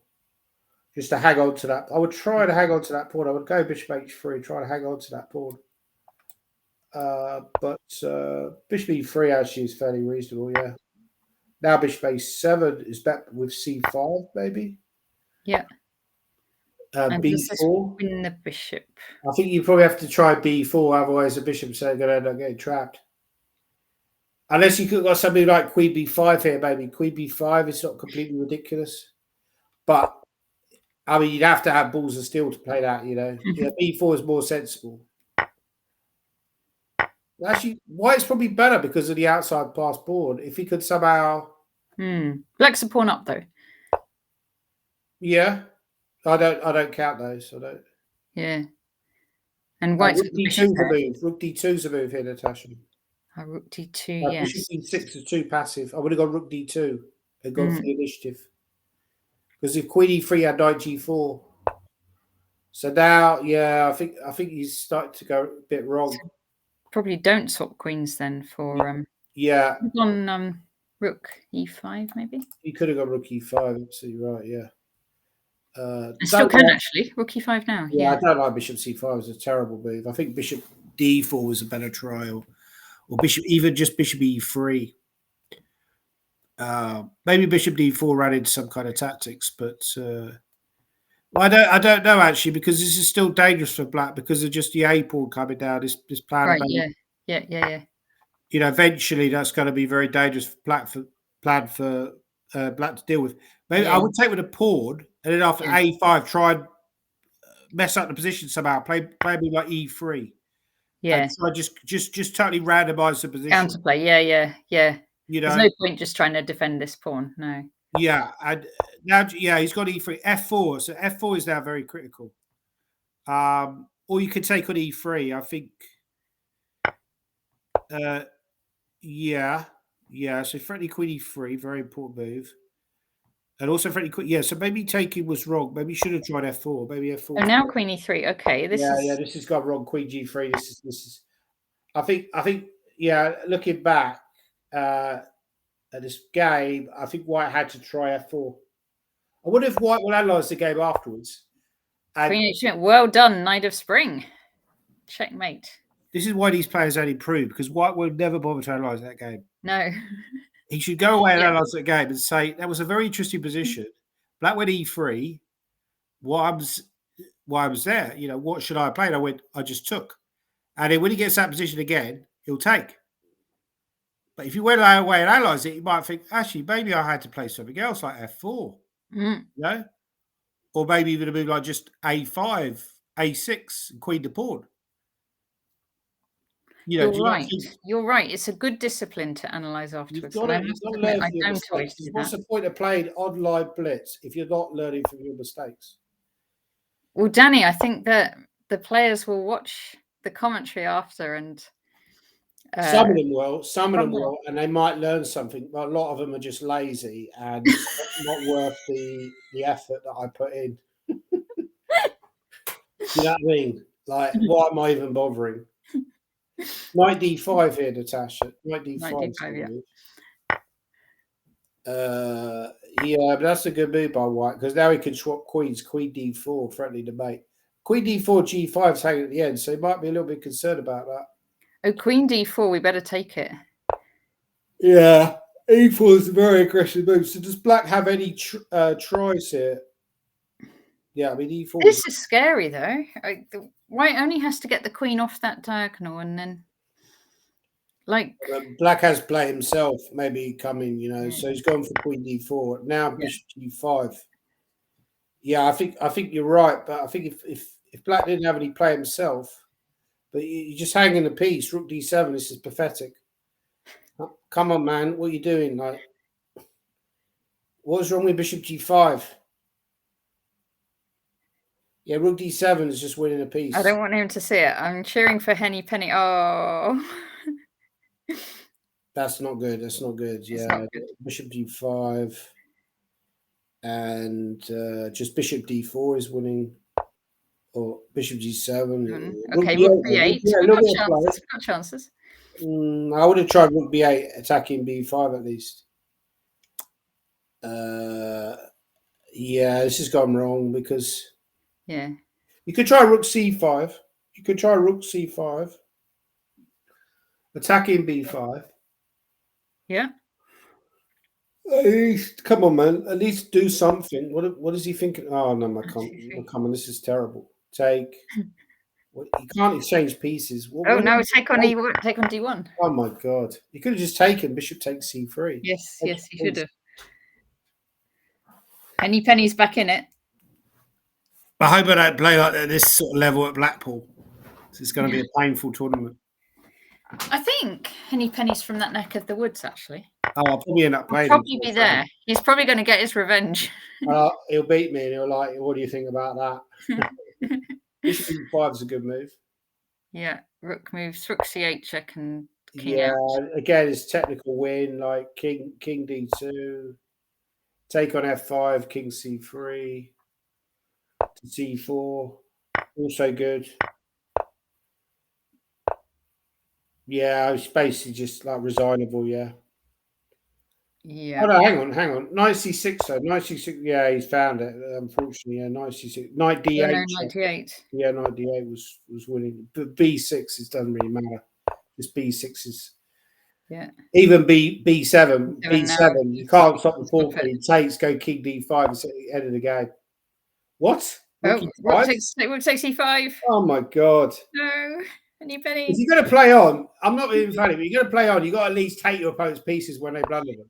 [SPEAKER 2] Just to hang on to that. I would try to hang on to that pawn. I would go bishop h3, try to hang on to that pawn. But bishop e3 actually is fairly reasonable, yeah. Now bishop a7 is better with c5, maybe.
[SPEAKER 1] Yeah.
[SPEAKER 2] And b4.
[SPEAKER 1] Win the bishop.
[SPEAKER 2] I think you probably have to try b4, otherwise the bishop's going to end up getting trapped. Unless you could have got something like queen b5 here, maybe. Queen b5 is not completely ridiculous. But I mean, you'd have to have balls of steel to play that, you know. Yeah, b4 is more sensible. Actually, white's probably better because of the outside pass board. If he could somehow...
[SPEAKER 1] Black's a pawn up, though.
[SPEAKER 2] Yeah. I don't count those. I don't.
[SPEAKER 1] Yeah. And white's got
[SPEAKER 2] Rook
[SPEAKER 1] the
[SPEAKER 2] D2
[SPEAKER 1] bishop
[SPEAKER 2] is a
[SPEAKER 1] there.
[SPEAKER 2] move. Rook D2 is a move here, Natasha.
[SPEAKER 1] Rook D2, yes.
[SPEAKER 2] Bishop D6 is too passive. I would have gone Rook D2 and gone for the initiative. Because if Queen E3 had Knight G4. So now, yeah, I think he's starting to go a bit wrong.
[SPEAKER 1] Probably don't swap queens then for
[SPEAKER 2] yeah.
[SPEAKER 1] On Rook E5 maybe.
[SPEAKER 2] You could have gone Rook E5. Absolutely right. Yeah.
[SPEAKER 1] Still can actually. Rook E5 now.
[SPEAKER 2] Yeah, I don't like Bishop C5. It's a terrible move. I think Bishop D4 was a better trial, or even just Bishop E3. Maybe Bishop D4 ran into some kind of tactics, but I don't know actually, because this is still dangerous for Black because of just the A pawn coming down. This plan,
[SPEAKER 1] right? Yeah.
[SPEAKER 2] You know, eventually that's going to be very dangerous for Black for Black to deal with. Maybe I would take with a pawn, and then after A5, try and mess up the position somehow. Play me like E3.
[SPEAKER 1] Yeah.
[SPEAKER 2] So I just totally randomize the position.
[SPEAKER 1] Counterplay. Yeah. You know, there's no point just trying to defend this pawn. No.
[SPEAKER 2] Yeah, and now he's got E3, F4. So F4 is now very critical. Or you could take on E3. I think. Yeah. So threatening Queen E3, very important move. And also threatening Queen. Yeah, so maybe taking was wrong. Maybe you should have tried F4. Maybe F4.
[SPEAKER 1] Oh, now Queen E3. Okay, this
[SPEAKER 2] has got wrong. Queen G3. This is. I think. Yeah, looking back at this game, I think White had to try F4. I wonder if White will analyze the game afterwards.
[SPEAKER 1] Queen H2. Well done, Knight of Spring. Checkmate.
[SPEAKER 2] This is why these players don't improve, because White will never bother to analyze that game.
[SPEAKER 1] No.
[SPEAKER 2] He should go away and analyze that game and say, that was a very interesting position. Black went E3. Why I was there? You know, what should I play? And I went, I just took. And then when he gets that position again, he'll take. But if you went away and analyze it, you might think, actually, maybe I had to play something else like F4. You know? Or maybe even a move like just A5, A6, and Queen to pawn. You know,
[SPEAKER 1] You're right. It's a good discipline to analyze afterwards.
[SPEAKER 2] What's the point of playing online blitz if you're not learning from your mistakes?
[SPEAKER 1] Well, Danny, I think that the players will watch the commentary after, and
[SPEAKER 2] some of them will, and they might learn something. But a lot of them are just lazy and not worth the effort that I put in. You know what I mean? Like, why am I even bothering? Knight D5 here, Natasha. Knight D5. Yeah, but that's a good move by White, because now he can swap queens. Queen D4, friendly debate. Queen D4, G5 is hanging at the end, so he might be a little bit concerned about that.
[SPEAKER 1] Oh, Queen D4, we better take it.
[SPEAKER 2] Yeah, E4 is a very aggressive move. So does Black have any tries here? Yeah, I mean, E4.
[SPEAKER 1] This is scary, though. White only has to get the queen off that diagonal, and then, like,
[SPEAKER 2] Black has play himself, maybe coming, you know. So he's going for Queen D4 now. Bishop G5. Yeah, I think you're right, but I think if Black didn't have any play himself, but you're just hanging the piece. Rook D7. This is pathetic. Come on, man. What are you doing? Like, what's wrong with Bishop G5? Yeah, Rook D7 is just winning a piece.
[SPEAKER 1] I don't want him to see it. I'm cheering for Henny Penny. Oh.
[SPEAKER 2] That's not good. That's not good. Yeah. Bishop D5. And just Bishop D4 is winning. Or Bishop G7.
[SPEAKER 1] Okay, Rook B8. We've got chances.
[SPEAKER 2] I would have tried Rook B8, attacking B5 at least. Yeah, this has gone wrong because...
[SPEAKER 1] Yeah.
[SPEAKER 2] You could try Rook C5. You could try Rook C5. Attacking B5.
[SPEAKER 1] Yeah.
[SPEAKER 2] At least, come on, man. At least do something. What is he thinking? Oh, no, my comment. This is terrible. Take. You can't exchange pieces.
[SPEAKER 1] No, take on E1. Take on D1.
[SPEAKER 2] Oh, my God. You could have just taken Bishop takes C3.
[SPEAKER 1] Yes, you should have. Henny Penny's back in it.
[SPEAKER 2] I hope I don't play like this sort of level at Blackpool. It's going to be a painful tournament.
[SPEAKER 1] I think Henny Penny's from that neck of the woods, actually.
[SPEAKER 2] Oh, I'll probably end up playing.
[SPEAKER 1] He'll probably be there. He's probably going to get his revenge.
[SPEAKER 2] He'll beat me and he'll like, what do you think about that? Bishop E5 is a good move.
[SPEAKER 1] Yeah, rook moves, rook c8 check and king
[SPEAKER 2] Yeah,
[SPEAKER 1] out.
[SPEAKER 2] again, it's technical win, like king d2, take on f5, king c3 to c4, also good. Yeah, it's basically just like resignable, yeah.
[SPEAKER 1] Yeah.
[SPEAKER 2] Oh no, hang on. Knight c6 though. Knight c6, yeah, he's found it, unfortunately. Yeah, knight c6. Knight d8.
[SPEAKER 1] Yeah, no, knight d8.
[SPEAKER 2] Yeah, knight d8 was winning. But b6 it doesn't really matter. Just b6 is even b7. B7, you can't stop the pawn queen. Takes, go king d5, it's at the end of the game. What?
[SPEAKER 1] Rook takes e5.
[SPEAKER 2] Oh my god.
[SPEAKER 1] No. Any penny.
[SPEAKER 2] If you're gonna play on, I'm not even funny, but you're gonna play on, you gotta at least take your opponent's pieces when they blunder them.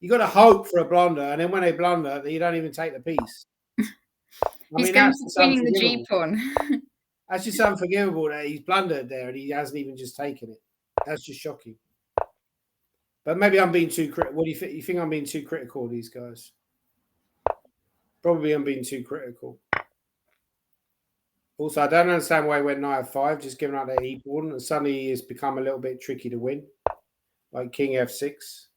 [SPEAKER 2] You got to hope for a blunder, and then when they blunder, you don't even take the piece.
[SPEAKER 1] He's going for queening the G pawn.
[SPEAKER 2] That's just unforgivable that he's blundered there and he hasn't even just taken it. That's just shocking. But maybe I'm being too critical. What do you think? You think I'm being too critical of these guys? Probably I'm being too critical. Also, I don't understand why he went knight f5, just giving out that e pawn, and suddenly it's become a little bit tricky to win, like king f6.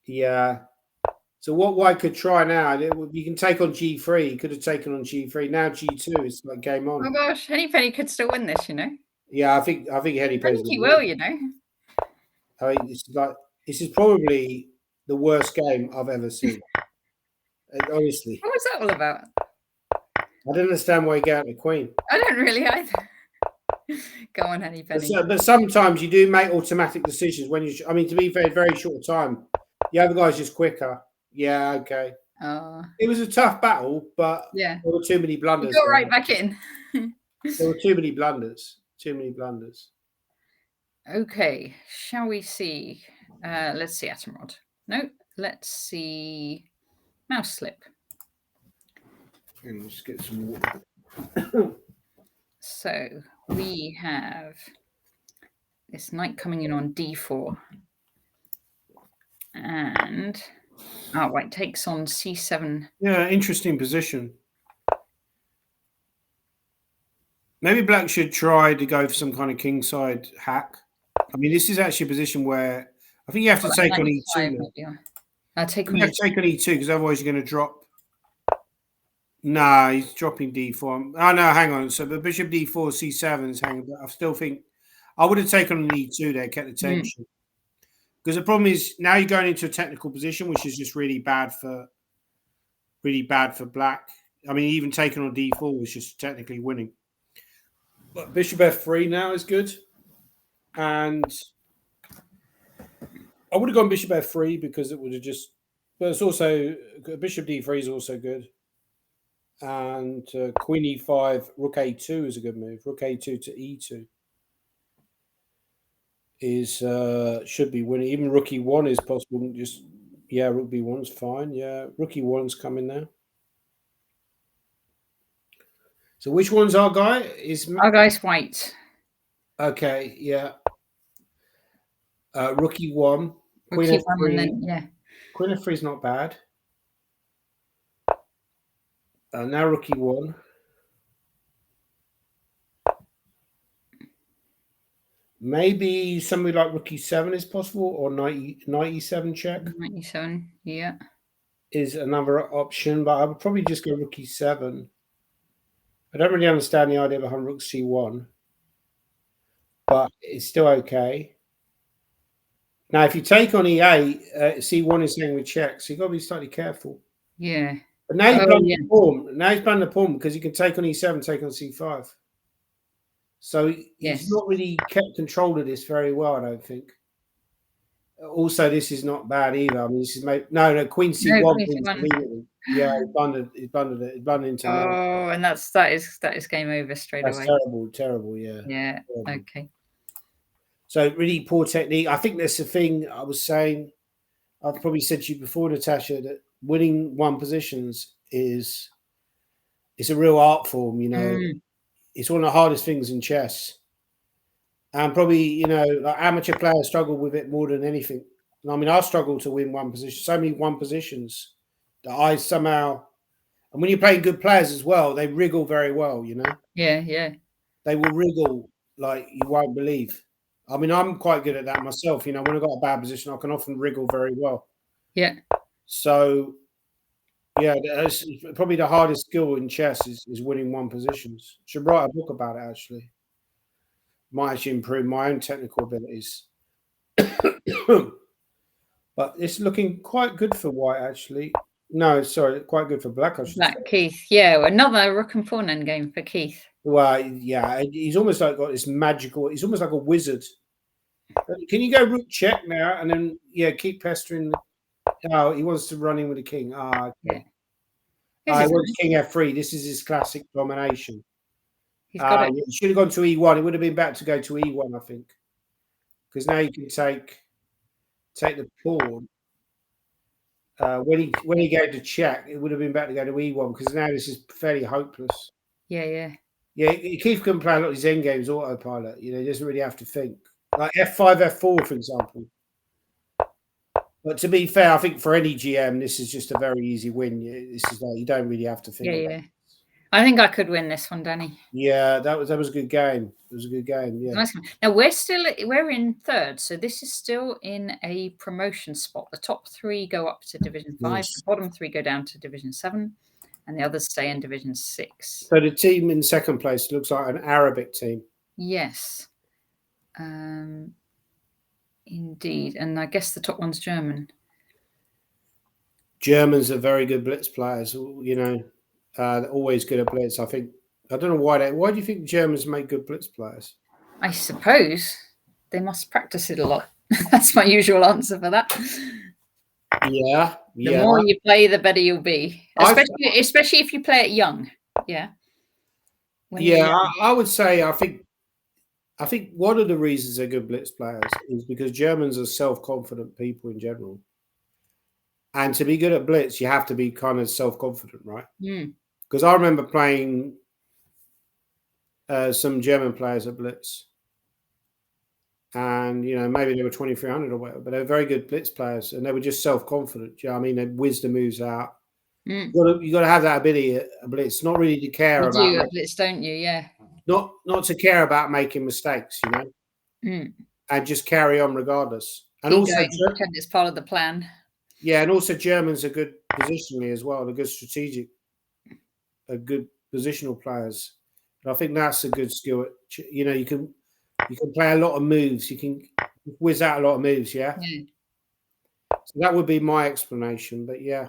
[SPEAKER 2] Yeah. So what White could try now, you can take on g3. He could have taken on g3. Now g2 is like game on.
[SPEAKER 1] Oh gosh, Henny could still win this, you know.
[SPEAKER 2] Yeah, I think Henny
[SPEAKER 1] he will, you know.
[SPEAKER 2] I mean, this is probably the worst game I've ever seen. Honestly.
[SPEAKER 1] What was that all about?
[SPEAKER 2] I don't understand why you get out the queen.
[SPEAKER 1] I don't really either. Go on, Henny.
[SPEAKER 2] But sometimes you do make automatic decisions when you. I mean, to be fair, very short time. The other guy's just quicker. Yeah, okay. It was a tough battle, but there were too many blunders.
[SPEAKER 1] You got right back in.
[SPEAKER 2] There were too many blunders. Too many blunders.
[SPEAKER 1] Okay, shall we see? Let's see Atomrod. No, let's see Mouse Slip.
[SPEAKER 2] And let's get some water.
[SPEAKER 1] So we have this knight coming in on d4. And White takes on c7.
[SPEAKER 2] Yeah, interesting position. Maybe Black should try to go for some kind of kingside hack. I mean, this is actually a position where I think you have to take on e2.
[SPEAKER 1] Take
[SPEAKER 2] on e2 because otherwise you're going to drop. No, he's dropping d4. Oh no, hang on. So the bishop d4, c7 is hanging. But I still think I would have taken on e2 there, kept the tension. Because the problem is now you're going into a technical position, which is just really bad for Black. I mean, even taking on d4 was just technically winning. But bishop f3 now is good. And I would have gone bishop f3 because it would have just... But it's also... Bishop d3 is also good. And queen e5, rook a2 is a good move. Rook a2 to e2 is should be winning. Even rook e1 is possible. Rook b1's fine. Yeah, rook e1's coming now. So which one's our guy?
[SPEAKER 1] Our guy's White.
[SPEAKER 2] Okay, yeah. Rook e1, queen f3. Queen f3 is not bad. Now rook e1. Maybe something like rook e7 is possible, or knight e7 check.
[SPEAKER 1] Knight e7, yeah.
[SPEAKER 2] Is another option, but I would probably just go rook e7. I don't really understand the idea behind rook c1, but it's still okay. Now, if you take on e8, c1 is hanging with checks, so you've got to be slightly careful.
[SPEAKER 1] Yeah.
[SPEAKER 2] But now he's playing the pawn. Now he's playing the pawn because he can take on e7, take on c5. So he's not really kept control of this very well, I don't think. Also, this is not bad either. I mean, this is no queen c1 immediately. Yeah, he blundered it. He blundered into.
[SPEAKER 1] Oh, and that is game over straight away.
[SPEAKER 2] That's terrible. Yeah.
[SPEAKER 1] Yeah. Terrible. Okay.
[SPEAKER 2] So really poor technique. I think that's the thing I was saying. I've probably said to you before, Natasha, that winning one positions it's a real art form. You know, it's one of the hardest things in chess. And probably, like amateur players struggle with it more than anything. And I mean, I struggle to win one position. So many one positions that I somehow... And when you're playing good players as well, they wriggle very well,
[SPEAKER 1] Yeah.
[SPEAKER 2] they will wriggle like you won't believe. I mean, I'm quite good at that myself. You know, when I've got a bad position, I can often wriggle very well.
[SPEAKER 1] Yeah.
[SPEAKER 2] So, yeah, that's probably the hardest skill in chess is winning one positions. Should write a book about it, actually. Might actually improve my own technical abilities. But it's looking quite good for white, actually. No, sorry, quite good for black, I should
[SPEAKER 1] Black
[SPEAKER 2] say.
[SPEAKER 1] Keith. Yeah, another rook and pawn endgame for Keith.
[SPEAKER 2] Well, yeah, he's almost like got this magical. He's almost like a wizard. Can you go rook check now, and then keep pestering? Oh, he wants to run in with the king. Okay.
[SPEAKER 1] Yeah.
[SPEAKER 2] He wants king f3. This is his classic domination.
[SPEAKER 1] He's got it.
[SPEAKER 2] He should have gone to e1. It would have been better to go to e1, I think, because now you can take the pawn. When he gave to check, it would have been better to go to e1 because now this is fairly hopeless.
[SPEAKER 1] Yeah.
[SPEAKER 2] Keith can play a lot of his end games autopilot. You know, he doesn't really have to think. Like f5, f4, for example. But to be fair, I think for any GM, this is just a very easy win. This is like you don't really have to think.
[SPEAKER 1] Yeah. I think I could win this one, Danny.
[SPEAKER 2] Yeah, that was a good game. It was a good game. Yeah.
[SPEAKER 1] Nice one. Now we're in third, so this is still in a promotion spot. The top 3 go up to Division 5.
[SPEAKER 2] Yes.
[SPEAKER 1] The bottom 3 go down to Division 7, and the others stay in Division 6.
[SPEAKER 2] So the team in second place looks like an Arabic team.
[SPEAKER 1] Yes. Indeed. And I guess the top one's German.
[SPEAKER 2] Germans are very good blitz players, you know. They're always good at blitz. I think I don't know why do you think Germans make good blitz players?
[SPEAKER 1] I suppose they must practice it a lot. That's my usual answer for that.
[SPEAKER 2] Yeah.
[SPEAKER 1] The more you play, the better you'll be. Especially if you play it young. Yeah.
[SPEAKER 2] I would say I think one of the reasons they're good blitz players is because Germans are self-confident people in general. And to be good at blitz, you have to be kind of self-confident, right? Because I remember playing some German players at blitz. And, you know, maybe they were 2300 or whatever, but they were very good blitz players. And they were just self-confident. You know what I mean? They whizzed the moves out. You got to have that ability at blitz, not really to care about.
[SPEAKER 1] You do at blitz, don't you? Yeah.
[SPEAKER 2] Not to care about making mistakes, you know, and just carry on regardless. And also,
[SPEAKER 1] pretend it's part of the plan.
[SPEAKER 2] Yeah, and also Germans are good positionally as well. They're good positional players. And I think that's a good skill. You know, you can play a lot of moves. You can whiz out a lot of moves. Yeah. So that would be my explanation. But yeah,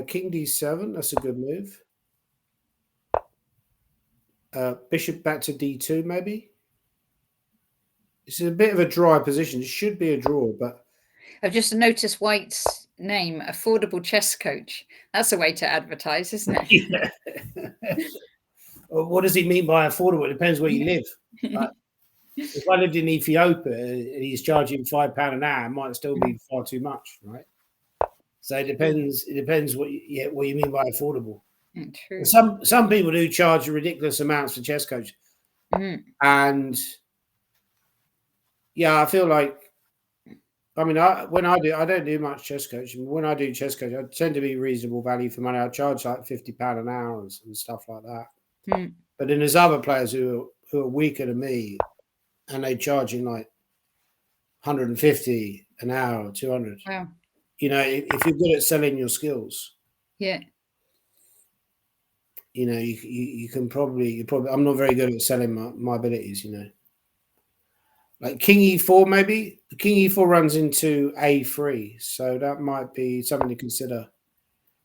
[SPEAKER 2] King D7. That's a good move. Bishop back to D2, maybe. It's a bit of a dry position. It should be a draw, but
[SPEAKER 1] I've just noticed White's name, Affordable Chess Coach. That's a way to advertise, isn't it?
[SPEAKER 2] Yeah. Well, what does he mean by affordable? It depends where you live. Like, if I lived in Ethiopia and he's charging £5 an hour, it might still be far too much, right? So it depends. It depends what you mean by affordable.
[SPEAKER 1] True.
[SPEAKER 2] Some people do charge ridiculous amounts for chess coach, and yeah, I feel like. I mean, I don't do much chess coaching. When I do chess coaching, I tend to be reasonable value for money. I charge like £50 an hour and stuff like that. But then there's other players who are weaker than me, and they're charging like 150 an hour, 200.
[SPEAKER 1] Wow.
[SPEAKER 2] You know, if you're good at selling your skills,
[SPEAKER 1] yeah,
[SPEAKER 2] you know, you can probably. I'm not very good at selling my abilities. You know. Like King E4, maybe. King E4 runs into A3, so that might be something to consider.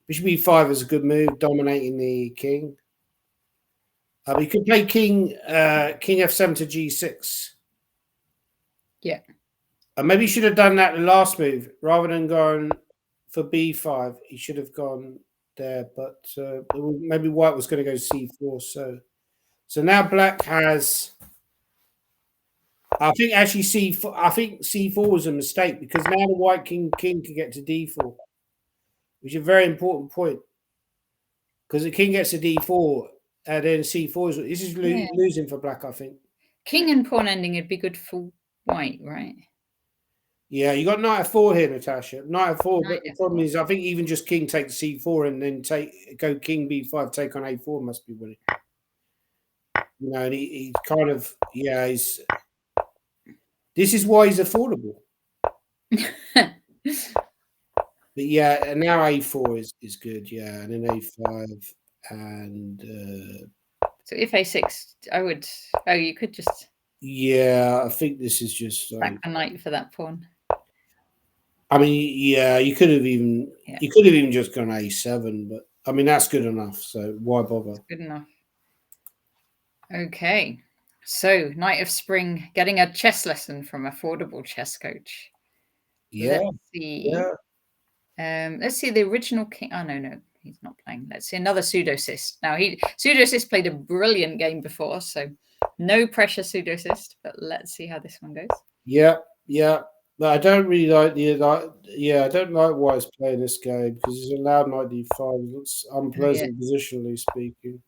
[SPEAKER 2] Bishop E5 is a good move, dominating the king. You could play King F7 to G6.
[SPEAKER 1] Yeah.
[SPEAKER 2] Maybe he should have done that the last move rather than going for B5. He should have gone there, but maybe White was going to go C4. So now Black has. I think actually C4. I think C4 was a mistake because now the White King can get to D4, which is a very important point. Because the King gets to D4, and then C4 is losing for Black. I think
[SPEAKER 1] King and pawn ending would be good for White, right?
[SPEAKER 2] Yeah, you got Knight F4 here, Natasha. Knight F4, but the problem is, I think even just King takes C4 and then go King B5, take on A4 must be winning. You know, and he's kind of, yeah, this is why he's affordable. But yeah, and now A4 is good, yeah, and then A5 and
[SPEAKER 1] so if A6, I would. Oh, you could just.
[SPEAKER 2] Yeah, I think this is just
[SPEAKER 1] sack a knight for that pawn.
[SPEAKER 2] I mean, yeah, you could have even just gone A7, but I mean that's good enough. So why bother?
[SPEAKER 1] That's good enough. Okay, so Knight of Spring getting a chess lesson from affordable chess coach.
[SPEAKER 2] Yeah,
[SPEAKER 1] Let's see.
[SPEAKER 2] yeah.
[SPEAKER 1] Let's see the original king. Oh no, he's not playing. Let's see another Pseudosist. Now Pseudosist played a brilliant game before, so no pressure Pseudosist. But let's see how this one goes.
[SPEAKER 2] Yeah, yeah. But I don't really like I don't like why he's playing this game because he's allowed knight d5. It looks unpleasant positionally speaking.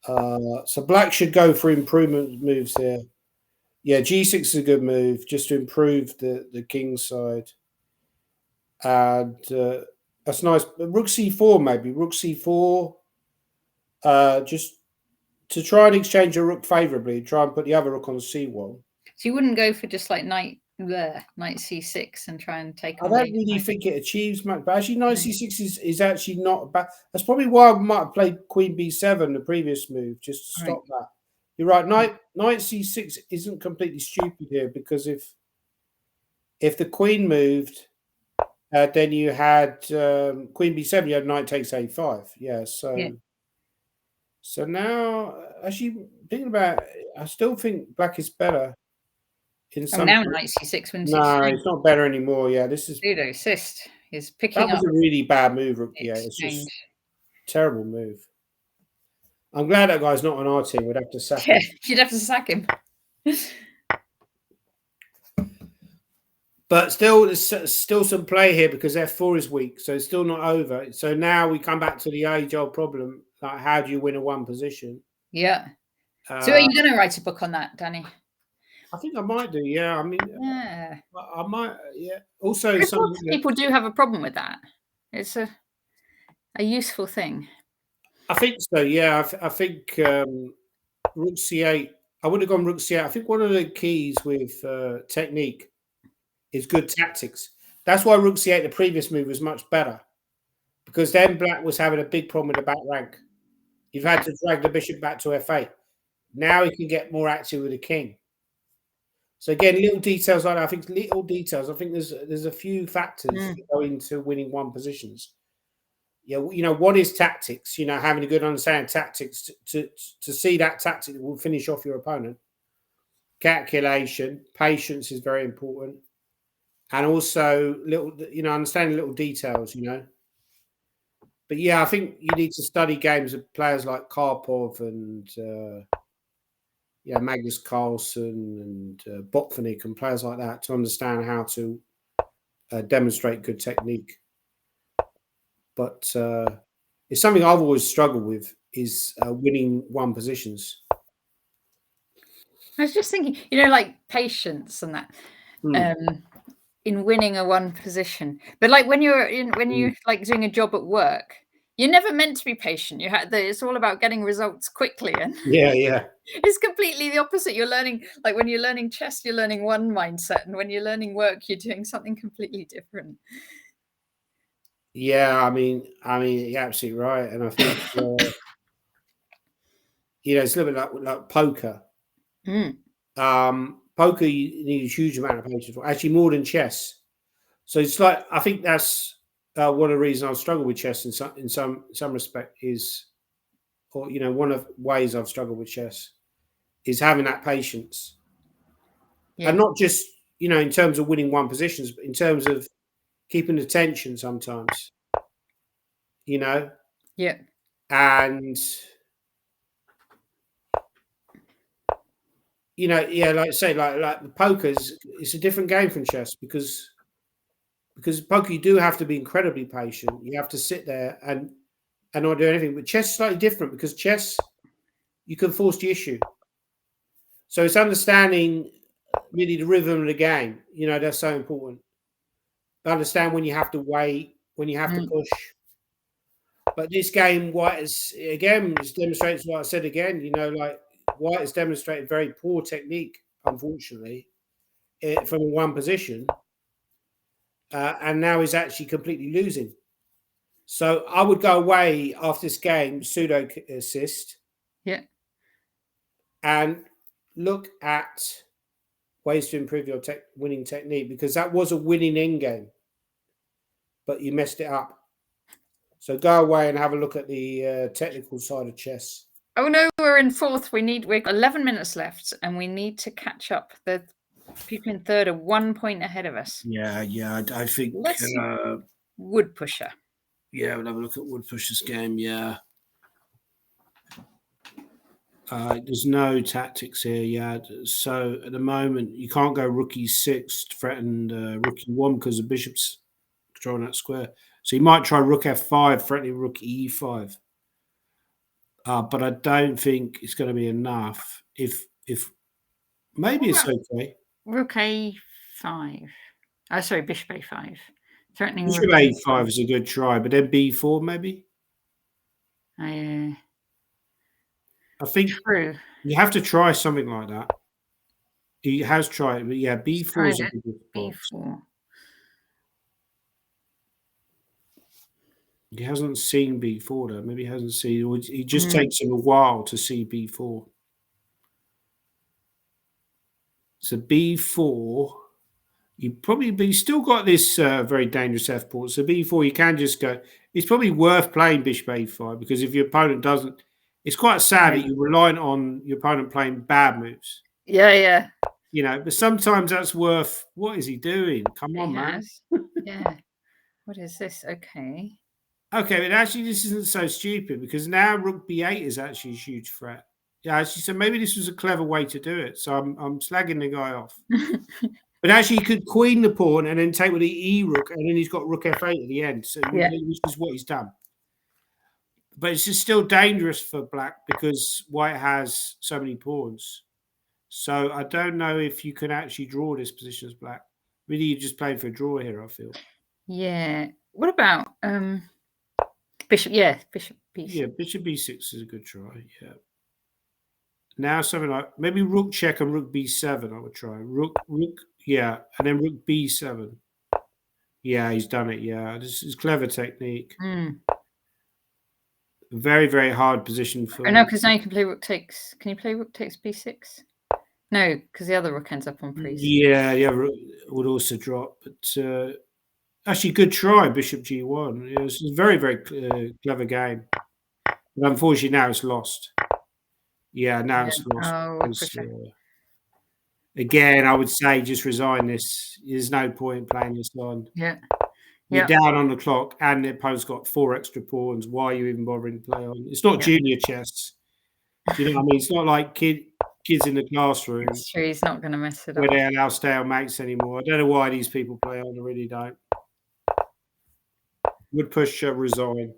[SPEAKER 2] So black should go for improvement moves here. Yeah, g6 is a good move just to improve the king side. And that's nice. Rook c4 maybe. Rook c4. Just to try and exchange a rook favorably. Try and put the other rook on c1.
[SPEAKER 1] So you wouldn't go for just like knight c6 and try and take.
[SPEAKER 2] I don't really think it achieves much, but actually knight c6 is actually not bad. That's probably why I might have played queen b7, the previous move, just to stop that. You're right. Knight c6 isn't completely stupid here because if the queen moved, then you had queen b7. You had knight takes a5. Yeah. So now, actually thinking about it, I still think black is better.
[SPEAKER 1] Now knight c6 wins.
[SPEAKER 2] No, it's not better anymore. Yeah, this is
[SPEAKER 1] Pseudosist is picking up.
[SPEAKER 2] That was a really bad move, Rook. Yeah, it's just terrible move. I'm glad that guy's not on our team. We'd have to sack him.
[SPEAKER 1] You'd have to sack him.
[SPEAKER 2] But still, there's still some play here because f4 is weak, so it's still not over. So now we come back to the age-old problem: like, how do you win a one position?
[SPEAKER 1] Yeah. So are you going to write a book on that, Danny?
[SPEAKER 2] I think I might do. Yeah, I mean,
[SPEAKER 1] yeah,
[SPEAKER 2] I might. Yeah. Also,
[SPEAKER 1] people do have a problem with that. It's a useful thing.
[SPEAKER 2] I think so. Yeah, I think Rook c8. I would have gone Rook c8. I think one of the keys with technique is good tactics. That's why Rook c8, the previous move, was much better because then black was having a big problem with the back rank. You've had to drag the bishop back to f8. Now he can get more active with the king. So again, little details like that. I think little details. I think there's a few factors that go into winning one positions. Yeah, you know, what is tactics? You know, having a good understanding of tactics to see that tactic that will finish off your opponent. Calculation, patience is very important, and also understanding little details. You know, but yeah, I think you need to study games of players like Karpov and Magnus Carlsen and Botvinnik and players like that to understand how to demonstrate good technique. But it's something I've always struggled with is winning one positions.
[SPEAKER 1] I was just thinking, like patience and that in winning a one position. But like when you're like doing a job at work, you're never meant to be patient. It's all about getting results quickly. And
[SPEAKER 2] yeah.
[SPEAKER 1] It's completely the opposite. You're learning, like when you're learning chess, you're learning one mindset, and when you're learning work, you're doing something completely different.
[SPEAKER 2] Yeah, I mean, you're absolutely right, and I think it's a little bit like poker. Poker, you need a huge amount of patience for, actually more than chess. So it's like I think that's one of the reasons I've struggled with chess in some respect is, or one of the ways I've struggled with chess is having that patience, and not just in terms of winning one positions, but in terms of keeping attention sometimes.
[SPEAKER 1] Yeah.
[SPEAKER 2] And like I say, like the poker it's a different game from chess because poker you do have to be incredibly patient. You have to sit there and not do anything. But chess is slightly different because chess you can force the issue. So it's understanding really the rhythm of the game. That's so important. Understand when you have to wait, when you have to push. But this game, White has again demonstrates what I said again. You know, like White has demonstrated very poor technique, unfortunately, from one position, and now is actually completely losing. So I would go away after this game, pseudo assist,
[SPEAKER 1] Yeah.
[SPEAKER 2] and look at ways to improve your winning technique, because that was a winning end game, but you messed it up. So go away and have a look at the technical side of chess.
[SPEAKER 1] Oh no, we're in fourth. We've got 11 minutes left, and we need to catch up. The people in third are 1 point ahead of us.
[SPEAKER 2] Yeah, I think.
[SPEAKER 1] Let's see. Wood Pusher.
[SPEAKER 2] Yeah, we'll have a look at Wood Pusher's game. Yeah. There's no tactics here. Yeah. So at the moment, you can't go rook e6 to threaten rook e1 because the bishop's controlling that square. So you might try rook f5, threatening rook e5. But I don't think it's going to be enough. If maybe it's okay.
[SPEAKER 1] Rook a5. Oh, sorry, bishop a5. Threatening
[SPEAKER 2] Bishop a5 is a good try, but then b4 maybe. I think
[SPEAKER 1] true.
[SPEAKER 2] You have to try something like that. He has tried it, but yeah, b4 is a good
[SPEAKER 1] b4.
[SPEAKER 2] He hasn't seen b4 though. Maybe he hasn't seen, or it just takes him a while to see b4. So b4, you still got this very dangerous f pawn. So b4, you can just go. It's probably worth playing bishop a5, because if your opponent doesn't, it's quite sad that you're reliant on your opponent playing bad moves.
[SPEAKER 1] Yeah.
[SPEAKER 2] You know, but sometimes that's worth. What is he doing? Come on, man.
[SPEAKER 1] Yeah. What is this? Okay.
[SPEAKER 2] Okay, but actually, this isn't so stupid, because now rook b8 is actually a huge threat. Yeah, actually, so maybe this was a clever way to do it. So I'm slagging the guy off. But actually, he could queen the pawn and then take with the e rook, and then he's got rook f8 at the end. So which is what he's done. But it's just still dangerous for black because white has so many pawns. So I don't know if you can actually draw this position as black. Really, you're just playing for a draw here, I feel.
[SPEAKER 1] Yeah. What about bishop? Yeah, bishop b6.
[SPEAKER 2] Yeah, bishop b6 is a good try. Yeah. Now something like maybe rook check and rook b7. I would try rook. Yeah, and then rook b7. Yeah, he's done it. Yeah, this is clever technique. Very, very hard position for.
[SPEAKER 1] Oh no, because now you can play rook takes. Can you play rook takes b6? No, because the other rook ends up on priest.
[SPEAKER 2] Yeah, rook would also drop. But actually, good try, bishop g1. It was a very, very clever game. But unfortunately, now it's lost. Yeah, now it's lost. Again, I would say just resign this. There's no point playing this on.
[SPEAKER 1] Yeah.
[SPEAKER 2] You're down on the clock, and the opponent's got 4 extra pawns. Why are you even bothering to play on? It's not junior chess. Do you know what I mean? It's not like kids in the classroom.
[SPEAKER 1] That's true. He's not going to mess it up.
[SPEAKER 2] Where they allow stalemates anymore. I don't know why these people play on. I really don't. Wood Pusher, resign.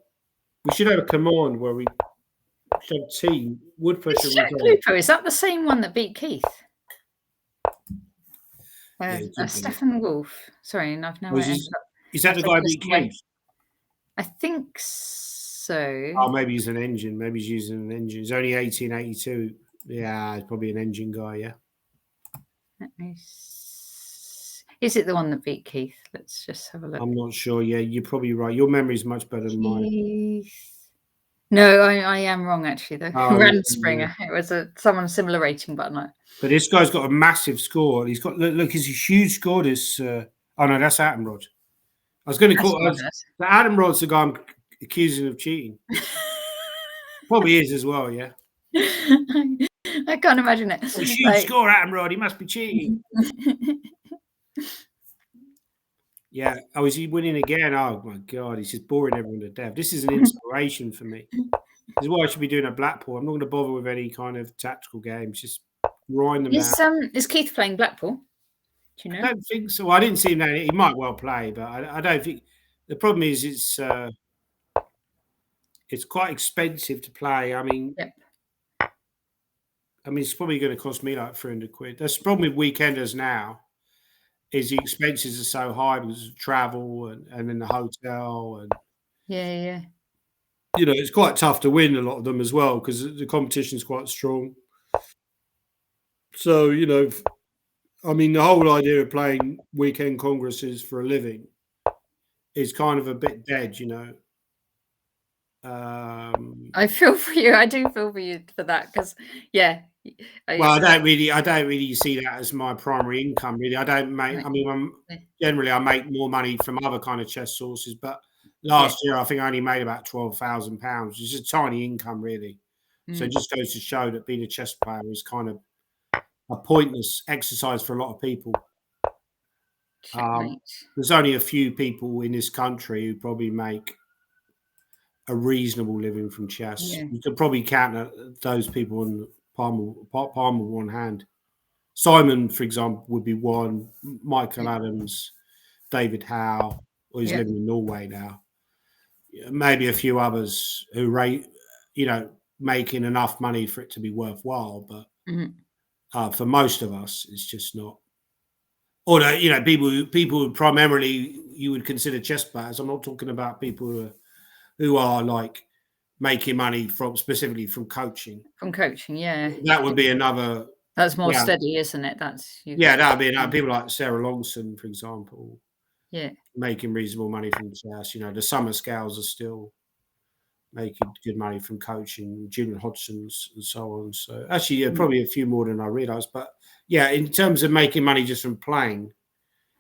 [SPEAKER 2] We should have a command where we should have a team. Wood Pusher, resign.
[SPEAKER 1] Is that the same one that beat Keith? Stefan Wolf. Sorry, and I've now.
[SPEAKER 2] Is that the guy beat Keith?
[SPEAKER 1] I think so.
[SPEAKER 2] Oh, maybe he's an engine. Maybe he's using an engine. He's only 1882. Yeah, he's probably an engine guy. Yeah.
[SPEAKER 1] Is it the one that beat Keith? Let's just have a look.
[SPEAKER 2] I'm not sure. Yeah, you're probably right. Your memory's much better than mine.
[SPEAKER 1] No, I am wrong actually. Though Rand Springer. It was someone similar rating, but not.
[SPEAKER 2] But this guy's got a massive score. He's got look. He's a huge score. This. Oh no, that's Atomrod. I was going to call Atomrod's the guy I'm accusing of cheating. Probably is as well. Yeah.
[SPEAKER 1] I can't imagine it.
[SPEAKER 2] A huge score, Atomrod. He must be cheating. Yeah. Oh, is he winning again? Oh my God, he's just boring everyone to death. This is an inspiration for me. This is why I should be doing a Blackpool. I'm not going to bother with any kind of tactical games. Just grind them out.
[SPEAKER 1] Is Keith playing Blackpool? Do you know?
[SPEAKER 2] I don't think so. I didn't see him there. He might well play, but I don't think. The problem is it's quite expensive to play. I mean, it's probably going to cost me like 300 quid. That's the problem with weekenders now. Is the expenses are so high because of travel and then the hotel and
[SPEAKER 1] yeah.
[SPEAKER 2] you know, it's quite tough to win a lot of them as well because the competition is quite strong. So, you know, I mean, the whole idea of playing weekend congresses for a living is kind of a bit dead, you know.
[SPEAKER 1] I feel for you. I do feel for you for that because, yeah.
[SPEAKER 2] Well, I don't really see that as my primary income. Really, I don't make.
[SPEAKER 1] Right.
[SPEAKER 2] I mean, generally I make more money from other kind of chess sources, but
[SPEAKER 1] Yeah.
[SPEAKER 2] last year I think I only made about £12,000, which is a tiny income, really. So it just goes to show that being a chess player is kind of a pointless exercise for a lot of people.
[SPEAKER 1] Checkmate.
[SPEAKER 2] There's only a few people in this country who probably make a reasonable living from chess.
[SPEAKER 1] Yeah.
[SPEAKER 2] You could probably count those people on the palm of one hand. Simon, for example, would be one. Michael Adams, David Howe, who is living in Norway now. Maybe a few others who you know, making enough money for it to be worthwhile. But for most of us, it's just not. Or you know, people who primarily you would consider chess players. I'm not talking about people who are like making money specifically from coaching.
[SPEAKER 1] From coaching, yeah.
[SPEAKER 2] That would be another.
[SPEAKER 1] That's more steady, isn't it? That's
[SPEAKER 2] that would be another. People like Sarah Longson, for example.
[SPEAKER 1] Yeah.
[SPEAKER 2] Making reasonable money from chess. You know, the summer scales are still making good money from coaching, Julian Hodgson's and so on. So actually, probably a few more than I realised. But yeah, in terms of making money just from playing,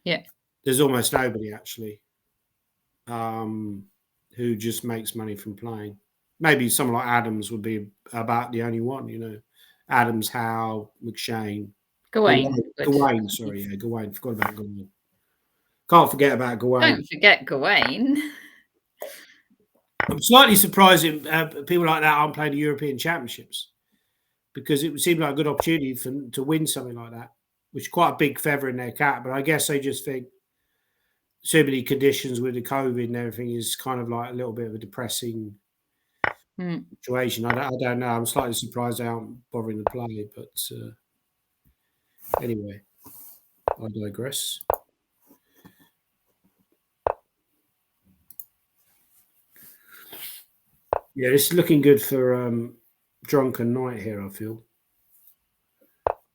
[SPEAKER 2] there's almost nobody actually who just makes money from playing. Maybe someone like Adams would be about the only one, you know. Adams, Howe, McShane.
[SPEAKER 1] Gawain.
[SPEAKER 2] Gawain, sorry, yeah, Gawain. Forgot about Gawain. Can't forget about Gawain.
[SPEAKER 1] Don't forget Gawain.
[SPEAKER 2] I'm slightly surprised people like that aren't playing the European Championships because it would seem like a good opportunity to win something like that, which is quite a big feather in their cap. But I guess they just think so many conditions with the COVID and everything is kind of like a little bit of a depressing situation. I don't know. I'm slightly surprised they aren't bothering to play. But anyway, I digress. Yeah, this is looking good for Drunken Knight here, I feel.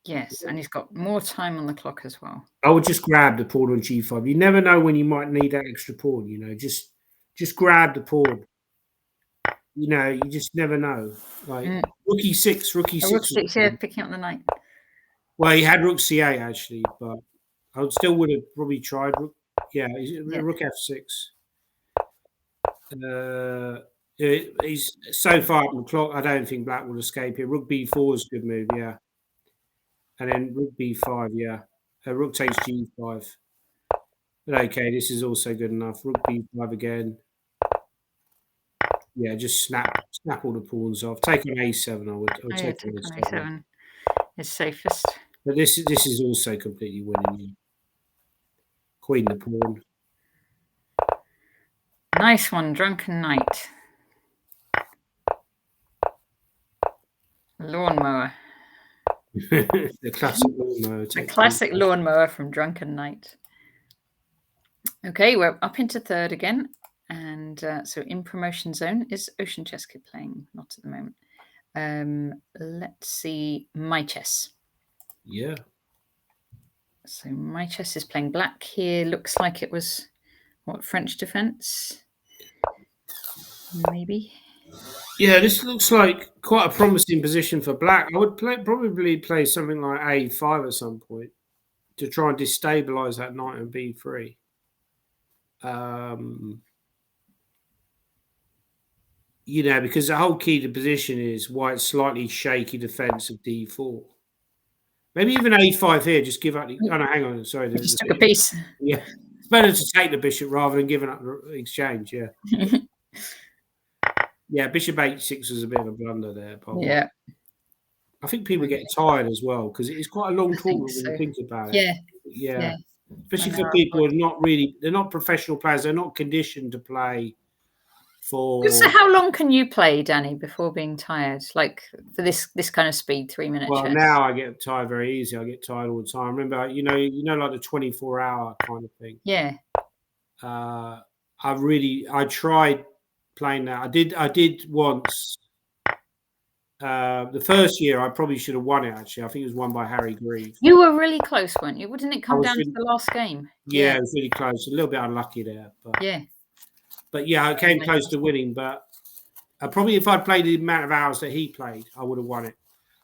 [SPEAKER 1] Yes, and he's got more time on the clock as well.
[SPEAKER 2] I would just grab the pawn on g5. You never know when you might need that extra pawn, you know. Just grab the pawn. You know, you just never know. Like rook e6, rook e6.
[SPEAKER 1] Rook 6, yeah, picking up the knight.
[SPEAKER 2] Well, he had rook c8 actually, but I still would have probably tried rook. Yeah, rook f6. He's so far up the clock. I don't think black will escape here. Rook b4 is a good move, yeah. And then rook b5, yeah. Rook takes g5. But okay, this is also good enough. Rook b5 again. Yeah, just snap all the pawns off. Take on a7. I would take on
[SPEAKER 1] a7 is safest.
[SPEAKER 2] But this is also completely winning. Yeah. Queen the pawn.
[SPEAKER 1] Nice one, Drunken Knight. Lawnmower.
[SPEAKER 2] The classic lawnmower.
[SPEAKER 1] The classic lawnmower from Drunken Knight. Okay, we're up into third again. And so in promotion zone is Ocean Chess Kid playing, not at the moment. Let's see my chess.
[SPEAKER 2] Yeah.
[SPEAKER 1] So my chess is playing black here. Looks like it was what, French defense? Maybe.
[SPEAKER 2] Yeah, this looks like quite a promising position for black. I would probably play something like a5 at some point to try and destabilize that knight on b3. You know, because the whole key to position is white's slightly shaky defense of d4. Maybe even a5 here, just give up. Oh, no, hang on. Sorry.
[SPEAKER 1] Just took a piece.
[SPEAKER 2] Yeah. It's better to take the bishop rather than giving up the exchange. Yeah. Yeah, bishop h6 was a bit of a blunder there.
[SPEAKER 1] Yeah.
[SPEAKER 2] I think people get tired as well because it's quite a long tournament when you think about it. Yeah. Especially for people who are they're not professional players. They're not conditioned to play for.
[SPEAKER 1] So how long can you play, Danny, before being tired? Like for this kind of speed, 3-minute
[SPEAKER 2] Well,
[SPEAKER 1] chess?
[SPEAKER 2] now I get tired very easy. I get tired all the time. Remember, you know, like the 24-hour kind of thing.
[SPEAKER 1] Yeah.
[SPEAKER 2] I tried playing that. I did once. The first year, I probably should have won it. Actually, I think it was won by Harry Grieve.
[SPEAKER 1] You were really close, weren't you? Wouldn't it come down
[SPEAKER 2] really,
[SPEAKER 1] to the last game?
[SPEAKER 2] Yeah, it was really close. A little bit unlucky there, but
[SPEAKER 1] yeah.
[SPEAKER 2] But yeah, I came close to winning. But probably if I'd played the amount of hours that he played, I would have won it.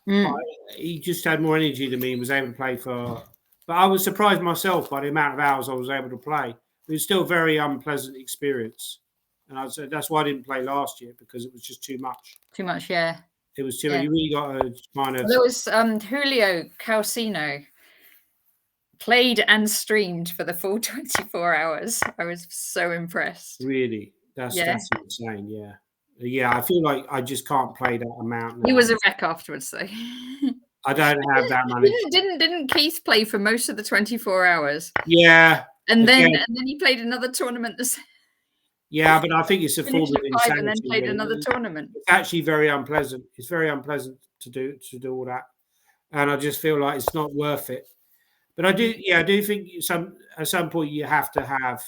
[SPEAKER 2] But he just had more energy than me and was able to play for. But I was surprised myself by the amount of hours I was able to play. It was still a very unpleasant experience, and I said that's why I didn't play last year, because it was just too much.
[SPEAKER 1] Too much, yeah.
[SPEAKER 2] It was too much. You really got to kind of.
[SPEAKER 1] There was Julio Calcino played and streamed for the full 24 hours. I was so impressed.
[SPEAKER 2] Really, that's insane. Yeah, yeah. I feel like I just can't play that amount now.
[SPEAKER 1] He was a wreck afterwards, though.
[SPEAKER 2] I don't have that money.
[SPEAKER 1] Didn't Keith play for most of the 24 hours?
[SPEAKER 2] Yeah,
[SPEAKER 1] and then he played another tournament.
[SPEAKER 2] Yeah, but I think it's a form of insanity.
[SPEAKER 1] And then played another tournament.
[SPEAKER 2] It's actually very unpleasant. It's very unpleasant to do all that, and I just feel like it's not worth it. But I do think at some point you have to have.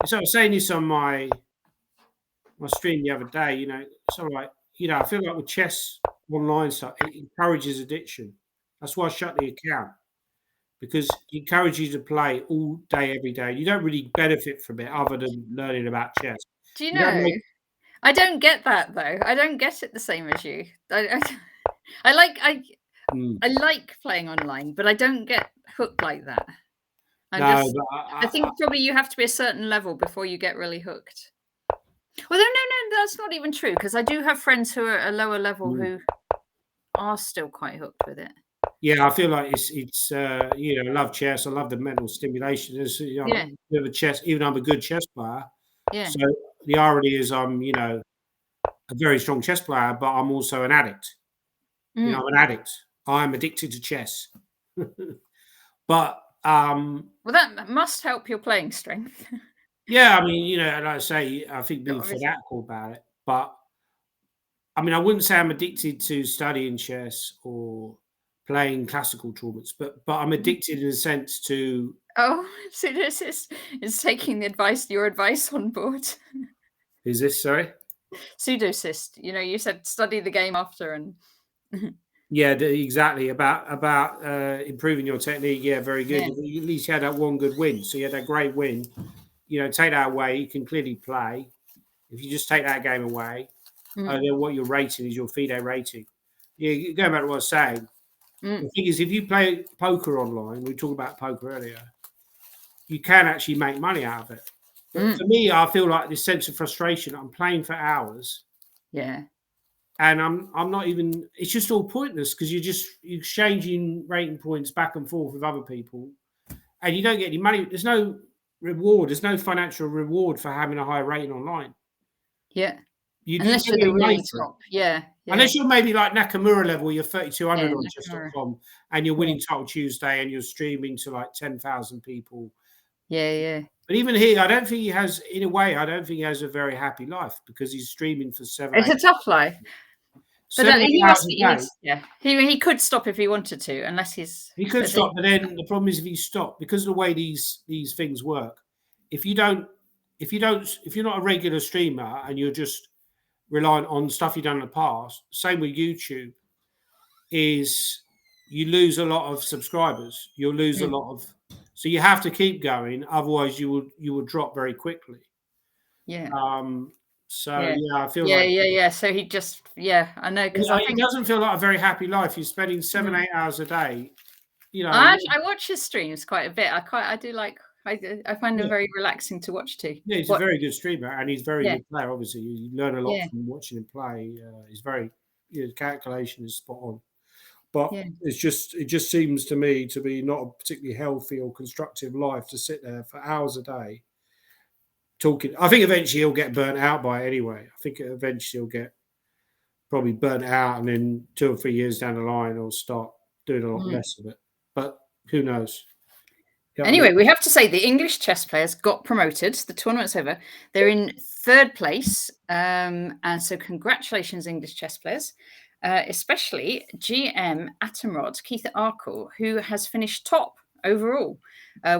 [SPEAKER 2] So I was saying this on my stream the other day. You know, it's all right. You know, I feel like with chess online stuff, it encourages addiction. That's why I shut the account, because it encourages you to play all day, every day. You don't really benefit from it other than learning about chess.
[SPEAKER 1] Do you know? I don't get that, though. I don't get it the same as you. I like playing online, but I don't get hooked like that. I think probably you have to be a certain level before you get really hooked. Well, no, that's not even true, because I do have friends who are at a lower level who are still quite hooked with it.
[SPEAKER 2] Yeah, I feel like it's you know, I love chess. I love the mental stimulation. You know, I'm a bit of a chess, even I'm a good chess player.
[SPEAKER 1] Yeah.
[SPEAKER 2] So the irony is I'm, you know, a very strong chess player, but I'm also an addict. You know, I'm an addict. I'm addicted to chess. But
[SPEAKER 1] well, that must help your playing strength.
[SPEAKER 2] Yeah, I mean, you know, like I say, I think being fanatical about it. But I mean, I wouldn't say I'm addicted to studying chess or playing classical tournaments, but I'm addicted in a sense to.
[SPEAKER 1] Oh, Pseudosist is taking your advice on board.
[SPEAKER 2] Is this, sorry?
[SPEAKER 1] Pseudosist. You know, you said study the game after and.
[SPEAKER 2] Yeah, exactly. About improving your technique. Yeah, very good. Yeah. At least you had that one good win. So you had that great win. You know, take that away, you can clearly play. If you just take that game away, then what your rating is, your FIDE rating. Yeah, going back to what I was saying. The thing is, if you play poker online, we talked about poker earlier, you can actually make money out of it. But for me, I feel like this sense of frustration. I'm playing for hours.
[SPEAKER 1] Yeah.
[SPEAKER 2] And I'm not even. It's just all pointless, because you're exchanging rating points back and forth with other people, and you don't get any money. There's no reward. There's no financial reward for having a high rating online.
[SPEAKER 1] Yeah.
[SPEAKER 2] Unless you're the really top.
[SPEAKER 1] Yeah.
[SPEAKER 2] Unless you're maybe like Nakamura level, you're 3,200 on chess.com, and you're winning Title Tuesday, and you're streaming to like 10,000 people.
[SPEAKER 1] Yeah.
[SPEAKER 2] But even here, I don't think he has. In a way, I don't think he has a very happy life, because he's streaming for 7.
[SPEAKER 1] It's a tough life. But he could stop if he wanted to, unless he
[SPEAKER 2] could stop. But then the problem is, if he stopped, because of the way these things work, if you're not a regular streamer and you're just reliant on stuff you've done in the past, same with YouTube, is you lose a lot of subscribers. You'll lose a lot of. So you have to keep going, otherwise you will drop very quickly.
[SPEAKER 1] Yeah.
[SPEAKER 2] So I feel
[SPEAKER 1] like So he just I know, because
[SPEAKER 2] it doesn't feel like a very happy life. You're spending 7-8 hours a day. You know,
[SPEAKER 1] I watch his streams quite a bit. I do like. I find him very relaxing to watch too.
[SPEAKER 2] Yeah, he's a very good streamer, and he's a very good player. Obviously, you learn a lot from watching him play. He's very, calculation is spot on. But it just seems to me to be not a particularly healthy or constructive life to sit there for hours a day talking. I think eventually he'll get burnt out by it anyway. I think eventually he'll get probably burnt out, and then 2 or 3 years down the line he'll start doing a lot less of it. But who knows?
[SPEAKER 1] Anyway, we have to say the English chess players got promoted. The tournament's over. They're in 3rd place. And so congratulations, English chess players. Especially GM Atomrod, Keith Arkle, who has finished top overall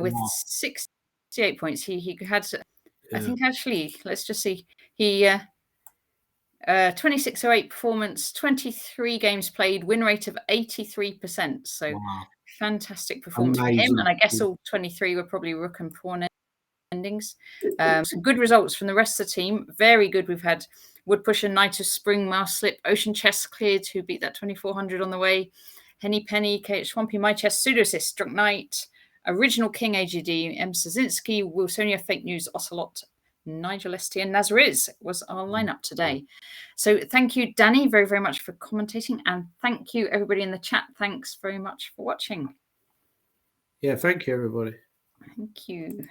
[SPEAKER 1] with 68 points. He had I think actually, let's just see. He 2608 performance, 23 games played, win rate of 83%. So fantastic performance for him. And I guess all 23 were probably rook and pawn endings. Some good results from the rest of the team. Very good. We've had Woodpusher, Knight of Spring, Mouse Slip, Ocean Chess cleared, who beat that 2400 on the way. Henny Penny, KH Swampy, My Chess, Pseudosys, Drunk Knight, Original King AGD, M. Szynski, Wilsonia, Fake News, Ocelot, Nigel ST, and Nazariz was our lineup today. So thank you, Danny, very, very much for commentating. And thank you, everybody in the chat. Thanks very much for watching.
[SPEAKER 2] Yeah, thank you, everybody.
[SPEAKER 1] Thank you.